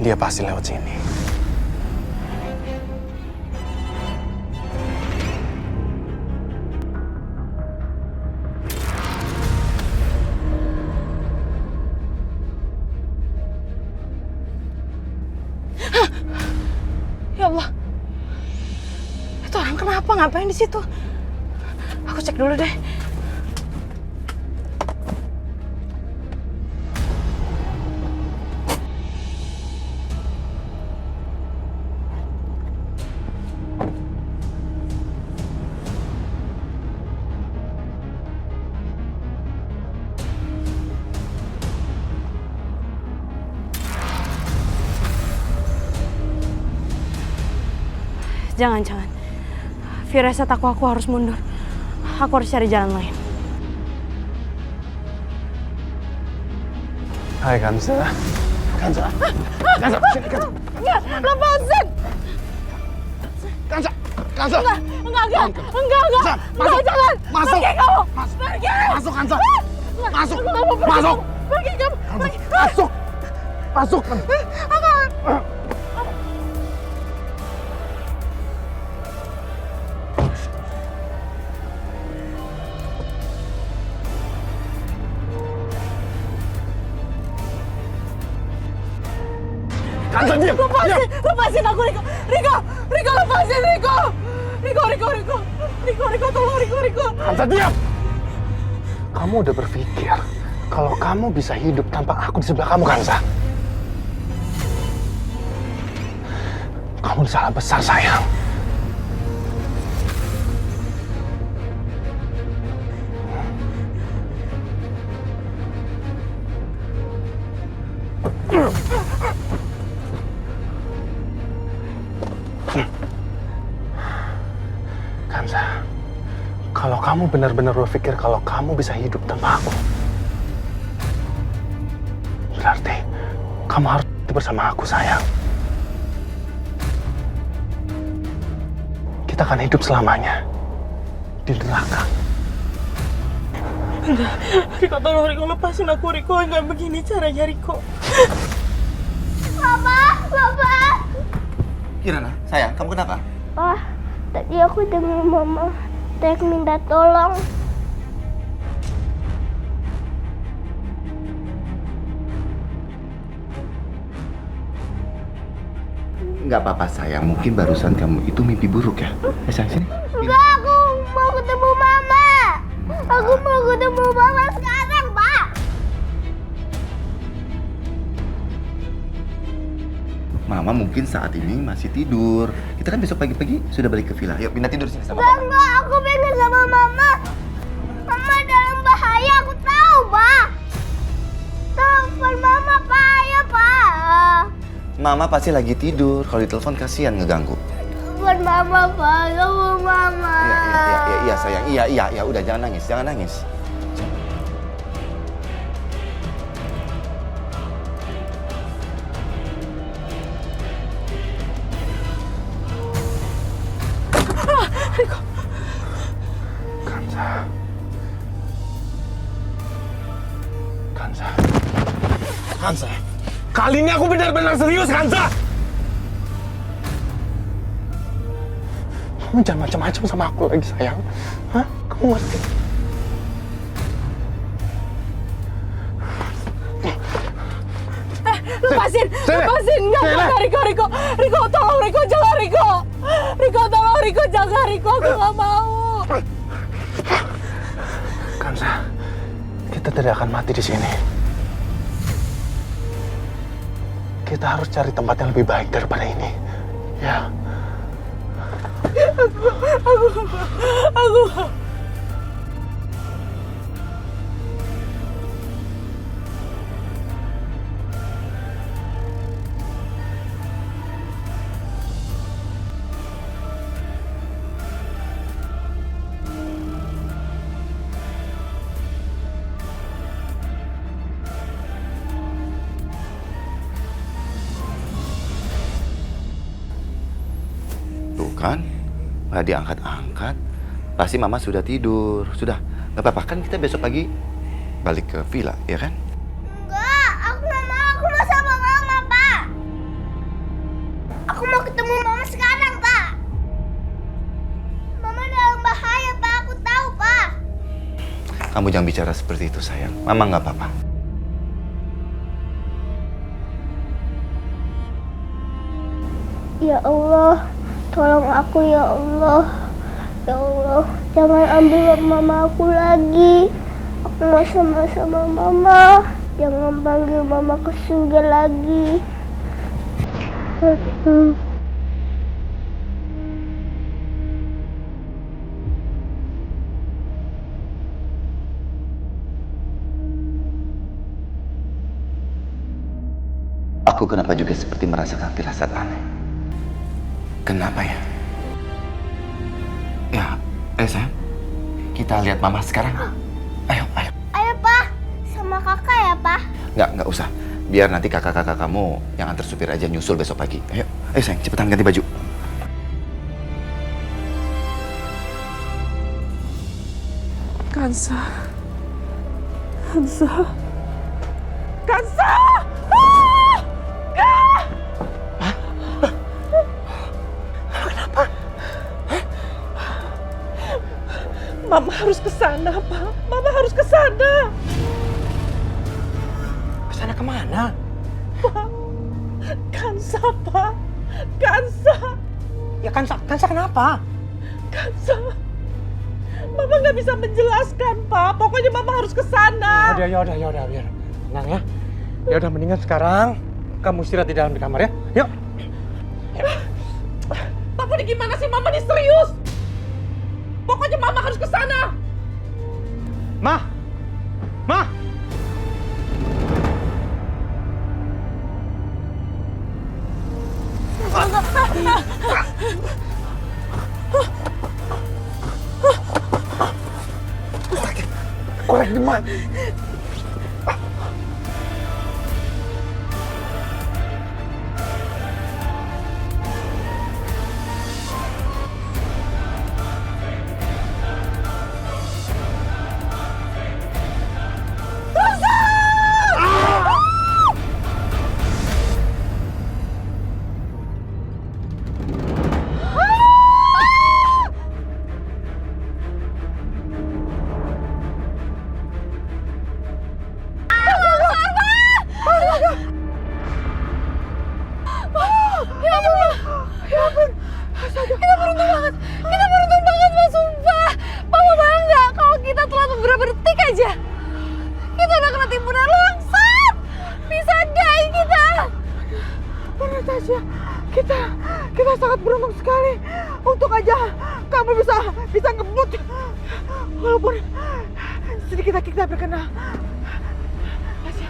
dia pasti lewat sini. Itu orang kenapa ngapain di situ? Aku cek dulu deh. Jangan. Firasat aku harus mundur. Aku harus cari jalan lain. Hai Kansa. Kansa, sini Kansa. Enggak, lepasin! Kansa. Enggak, jangan! Masuk. Pergi kamu! Pergi. Masuk Kansa. Masuk. Aku nggak mau pergi. Masuk. Pergi kamu! Pergi. Masuk. Kansa, diam. Lepasin aku, Riko! Riko, lepasin, Riko! Riko, tolong, Riko! Kansa, diam. Kamu udah berpikir kalau kamu bisa hidup tanpa aku di sebelah kamu, Kansa? Kamu salah besar, sayang. Kansa, kalau kamu benar-benar berpikir kalau kamu bisa hidup tanpa aku, berarti kamu harus bersama aku, sayang. Kita akan hidup selamanya di neraka. Enggak, Riko, tolong, Riko, lepasin aku, Riko. Enggak begini caranya, Riko. Papa! Kirana, sayang, kamu kenapa? Pak, tadi aku dengar Mama teriak minta tolong. Nggak apa-apa sayang, mungkin barusan kamu itu mimpi buruk ya. Sayang, sini. Enggak, aku mau ketemu Mama. Aku mau ketemu Mama sekarang, Pak. Mama mungkin saat ini masih tidur. Kita kan besok pagi-pagi sudah balik ke villa. Yuk, pindah tidur sini sama Papa. Enggak, aku pengen sama Mama. Mama dalam bahaya, aku tahu, Pak. Telepon Mama, Pak. Ayo, Pak. Mama pasti lagi tidur. Kalau ditelepon kasihan ngeganggu. Telepon Mama, Pak. Sama Mama. Iya sayang. Iya. Udah jangan nangis. Kansa, kali ini aku benar-benar serius, Kansa. Kamu jangan macam-macam sama aku lagi, sayang. Hah? Kamu ngerti? Lepasin! Enggak, Riko, tolong, Riko, jangan, Riko! Riko, tolong, Riko, jangan, Riko, aku nggak mau! Kansa, kita tidak akan mati di sini. Kita harus cari tempat yang lebih baik daripada ini. Ya. Aku Kan? Nggak diangkat-angkat. Pasti Mama sudah tidur. Sudah, nggak apa-apa kan kita besok pagi balik ke villa, ya kan? Enggak, aku nggak mau. Aku mau sama Mama, Pak. Aku mau ketemu Mama sekarang, Pak. Mama dalam bahaya, Pak. Aku tahu, Pak. Kamu jangan bicara seperti itu, sayang. Mama nggak apa-apa. Ya Allah, Tolong aku ya Allah. Ya Allah, jangan ambil mama aku lagi. Aku mau sama-sama mama. Jangan panggil mama ke surga lagi. Aku kenapa juga seperti merasakan firasat aneh. Kenapa ya? Ya, sayang. Kita lihat mama sekarang. Ayo. Ayo, Pak. Sama kakak ya, Pak. Nggak usah. Biar nanti kakak-kakak kamu yang antar supir aja nyusul besok pagi. Ayo sayang, cepetan ganti baju. Kansa. Mama harus ke sana, Pak. Mama harus ke sana. Kesana kemana? Pak. Kansa, Pak. Kansa. Ya Kansa kenapa? Kansa. Mama nggak bisa menjelaskan, Pak. Pokoknya Mama harus ke sana. Ya udah, biar tenang ya. Ya udah mendingan sekarang kamu istirahat di dalam kamar ya. Yuk. Papa ini gimana sih? Mama ini serius. Pokoknya Mama harus ke sana. Ma. Korek di mana? Kita beruntung banget, Mas. Sumpah. Mama bangga kalau kita telah beberapa detik aja. Kita udah kena timbunan longsor. Bisa die kita. Benar, Tasya. Kita sangat beruntung sekali. Untuk aja kamu bisa ngebut. Walaupun sedikit kita berkena. Tasya.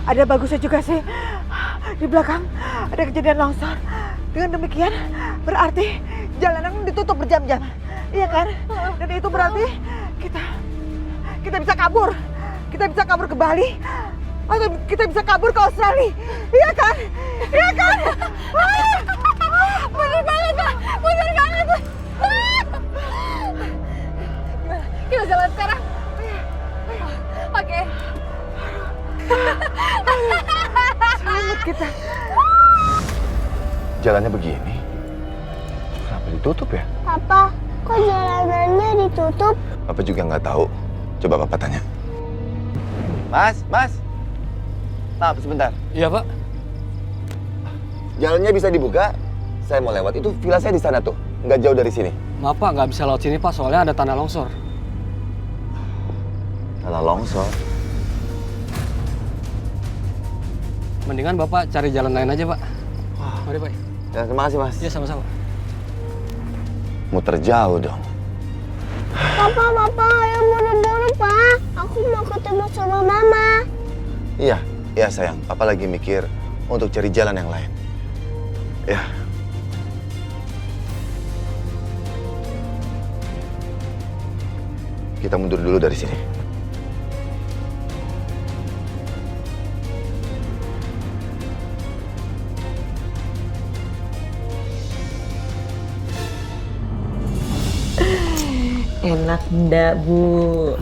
Ada bagusnya juga sih. Di belakang ada kejadian longsor. Dengan demikian berarti jalanan ditutup berjam-jam. Iya kan? Dan itu berarti kita bisa kabur. Kita bisa kabur ke Bali. Atau kita bisa kabur ke Australia. Iya kan? Iya kan? Bener banget, Pak. Bener banget. Gimana? Kita jalan sekarang. Oke. Selamat kita. Jalannya begini. Kenapa ditutup ya? Papa, kok jalanannya ditutup? Papa juga nggak tahu. Coba Papa tanya. Mas. Maaf sebentar. Iya Pak. Jalannya bisa dibuka? Saya mau lewat. Itu villa saya di sana tuh. Nggak jauh dari sini. Maaf Pak, nggak bisa lewat sini Pak, soalnya ada tanah longsor. Tanah longsor. Mendingan Bapak cari jalan lain aja Pak. Mari Pak. Ya, terima kasih Mas. Iya sama-sama. Muter jauh dong. Papa, ayo buru-buru, Pak. Aku mau ketemu sama Mama. Iya sayang. Papa lagi mikir untuk cari jalan yang lain. Ya. Kita mundur dulu dari sini. Enak ndak, Bu?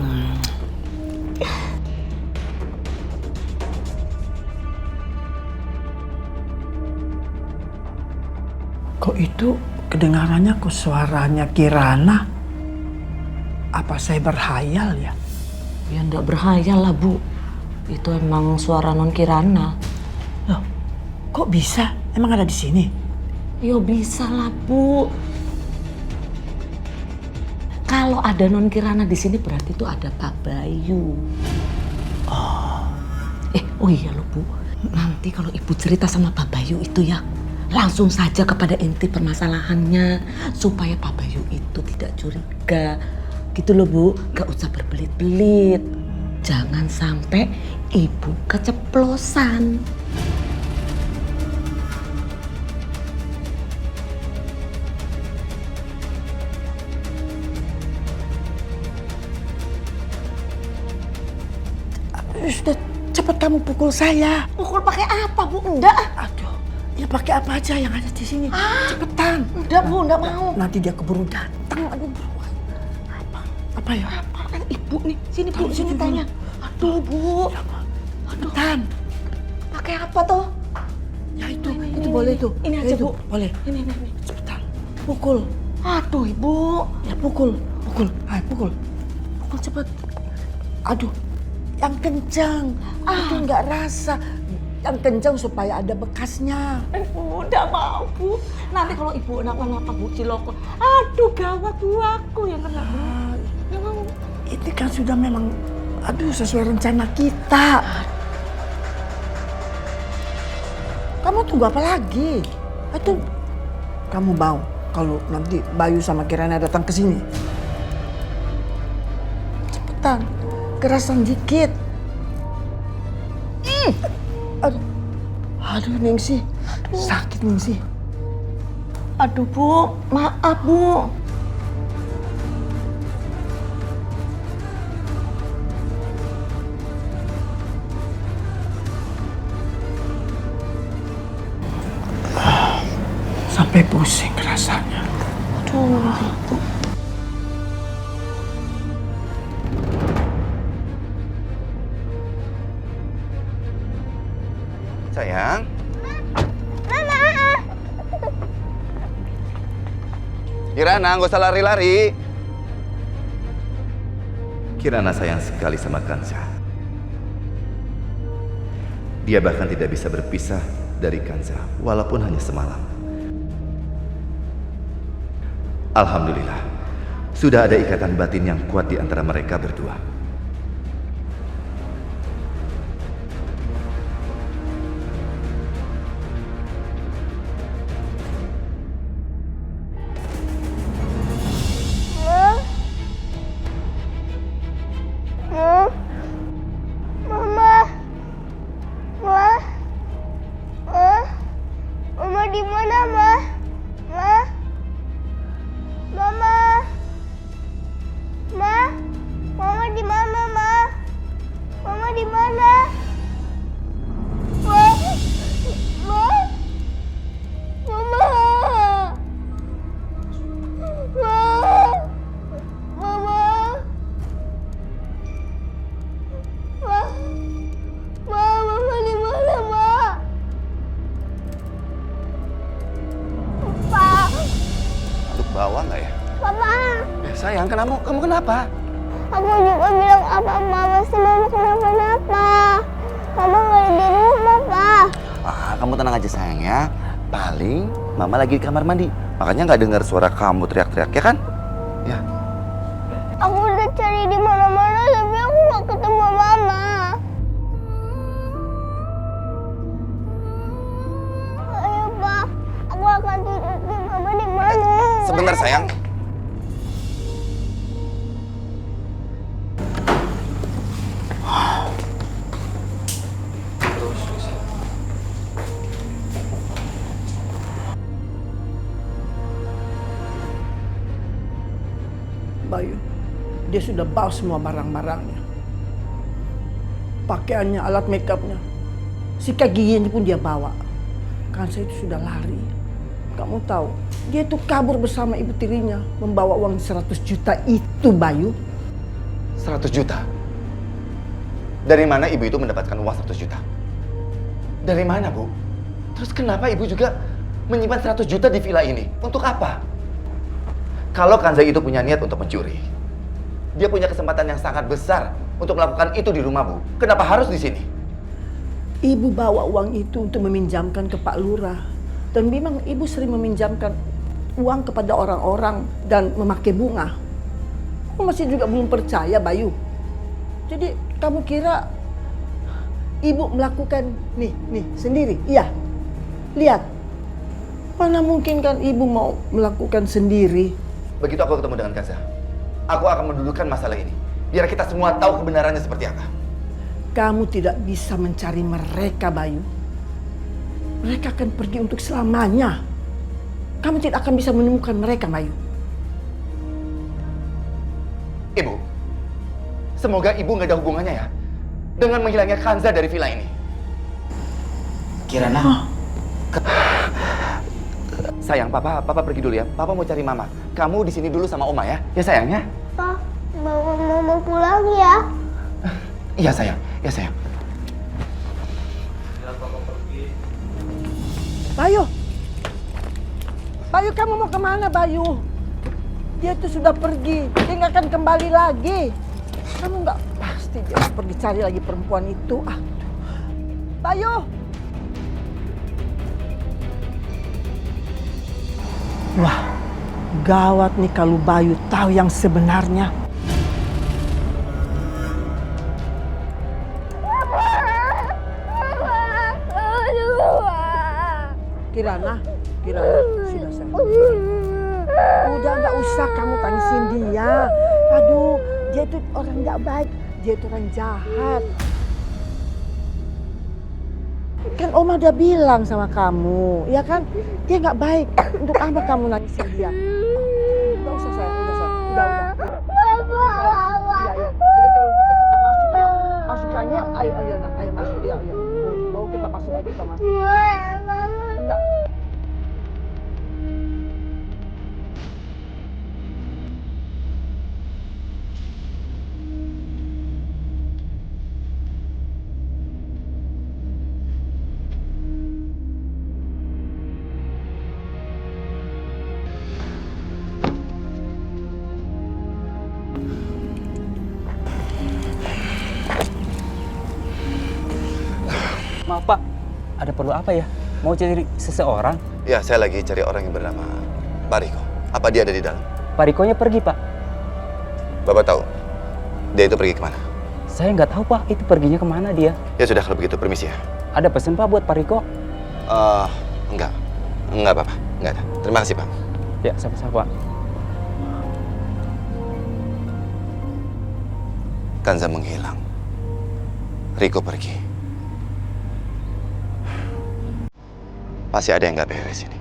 Kok itu kedengarannya kok suaranya Kirana? Apa saya berhayal ya? Ya ndak berhayal lah, Bu. Itu emang suara non Kirana. Loh, kok bisa? Emang ada di sini? Yo bisa lah, Bu. Kalau ada Non Kirana di sini berarti itu ada Pak Bayu. Oh iya loh, Bu. Nanti kalau Ibu cerita sama Pak Bayu itu ya, langsung saja kepada inti permasalahannya supaya Pak Bayu itu tidak curiga. Gitu loh, Bu. Gak usah berbelit-belit. Jangan sampai Ibu keceplosan. Sudah, cepat kamu pukul saya. Pukul pakai apa, Bu? Enggak. Aduh, ya pakai apa aja yang ada di sini. Cepetan. Enggak, Bu, enggak mau. Nanti dia keburu datang. Aduh, beruan. Apa ya? Apaan Ibu nih? Sini, Bu, Tahu sini dulu. tanya. Aduh, Bu. Aduh. Cepetan. Pakai apa tuh? Ya itu, Ini, itu ini, boleh ini. tuh. Ini Ya, aja, itu. Bu. Boleh. Ini. Cepetan. Pukul. Aduh, Ibu. Ya pukul. Pukul. Ayo pukul. Pukul cepet. Aduh. Yang kencang. Itu nggak rasa. Yang kencang supaya ada bekasnya. Ibu udah mau, Bu. Nanti kalau Ibu kenapa-napa, Bu Ciloko. Aduh, gawat, Bu, aku yang kena, Bu. Nggak mau. Ini kan sudah memang, aduh, sesuai rencana kita. Kamu tunggu apa lagi? Itu kamu mau kalau nanti Bayu sama Kirana datang ke sini? Cepetan, kerasan dikit. Aduh, Ningsih, sakit Ningsih. Aduh, Bu. Maaf, Bu. Sampai pusing rasanya. Sayang. Kirana, nggak usah lari-lari. Kirana sayang sekali sama Kansa. Dia bahkan tidak bisa berpisah dari Kansa, walaupun hanya semalam. Alhamdulillah, sudah ada ikatan batin yang kuat di antara mereka berdua. Bawa nggak ya? Papa, Sayang, kamu kenapa? aku juga bilang apa mama sih mama kenapa-napa. Mama nggak ada di rumah, Pak. Kamu tenang aja sayang ya. Paling mama lagi di kamar mandi. Makanya nggak dengar suara kamu teriak-teriak, ya kan? Ya. Aku udah cari di mana-mana tapi aku nggak ketemu mama. Ayo, Pak. Aku akan tunjukin mama di mana. Sebentar sayang. Bayu, dia sudah bawa semua barang-barangnya. Pakaiannya, alat makeupnya. Sikat giginya pun dia bawa. Kansa itu sudah lari. Kamu tahu, dia itu kabur bersama ibu tirinya, membawa uang 100 juta itu, Bayu. 100 juta? Dari mana ibu itu mendapatkan uang 100 juta? Dari mana, Bu? Terus kenapa ibu juga menyimpan 100 juta di villa ini? Untuk apa? Kalau Kanza itu punya niat untuk mencuri, dia punya kesempatan yang sangat besar untuk melakukan itu di rumah, Bu. Kenapa harus di sini? Ibu bawa uang itu untuk meminjamkan ke Pak Lurah Dan memang ibu sering meminjamkan uang kepada orang-orang dan memakai bunga. Kamu masih juga belum percaya, Bayu? Jadi kamu kira ibu melakukan nih sendiri? Iya. Lihat. Mana mungkin kan ibu mau melakukan sendiri? Begitu aku ketemu dengan Kanza, aku akan mendudukan masalah ini. Biar kita semua tahu kebenarannya seperti apa. Kamu tidak bisa mencari mereka, Bayu. Mereka akan pergi untuk selamanya. Kamu tidak akan bisa menemukan mereka, Bayu. Ibu, semoga ibu nggak ada hubungannya ya dengan menghilangnya Kanza dari villa ini. Kirana. Sayang, papa pergi dulu ya. Papa mau cari mama. Kamu di sini dulu sama Oma ya. Ya sayangnya. Pak, mau pulang ya? Iya sayang. Ya sayang. Bayu! Bayu, kamu mau kemana, Bayu? Dia tuh sudah pergi. Dia nggak akan kembali lagi. Kamu nggak pasti dia pergi cari lagi perempuan itu. Bayu! Wah, gawat nih kalau Bayu tahu yang sebenarnya. Kirana, sudah sayang. Udah nggak usah kamu tangisin dia. Aduh, dia itu orang nggak baik, dia itu orang jahat. Kan Oma udah bilang sama kamu, ya kan? Dia nggak baik. Untuk apa kamu nangisin dia? Nggak usah sayang, udah. Masukannya, ayo masuk, ayo. Mau kita masuk lagi kita masuk. Enggak. Maaf Pak, ada perlu apa ya? Mau cari seseorang? Ya, saya lagi cari orang yang bernama Pak Riko. Apa dia ada di dalam? Pak Rikonya pergi Pak. Bapak tahu dia itu pergi kemana? Saya nggak tahu Pak, itu perginya kemana dia. Ya sudah, kalau begitu permisi ya. Ada pesan Pak buat Pak Riko? Enggak Bapak, enggak ada. Terima kasih Pak. Ya, sama-sama Pak. Kanza menghilang. Riko pergi. Pasti ada yang nggak beres ini.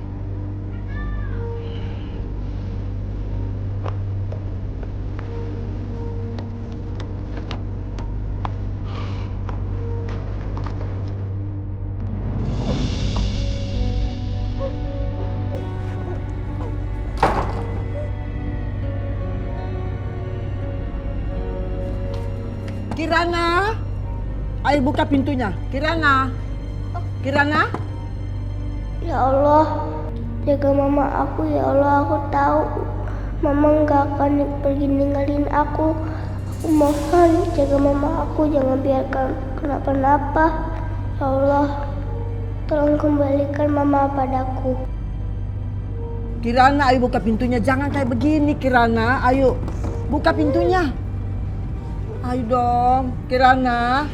Kirana, ayo buka pintunya. Kirana. Ya Allah, jaga mama aku ya Allah. Aku tahu mama nggak akan pergi ninggalin aku. Aku mohon jaga mama aku, jangan biarkan kenapa-napa. Ya Allah, tolong kembalikan mama padaku. Kirana, ayo buka pintunya. Jangan kayak begini, Kirana. Ayo, buka pintunya. Ayo dong, Kirana.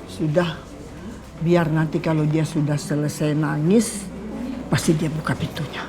Sudah, biar nanti kalau dia sudah selesai nangis, pasti dia buka pintunya.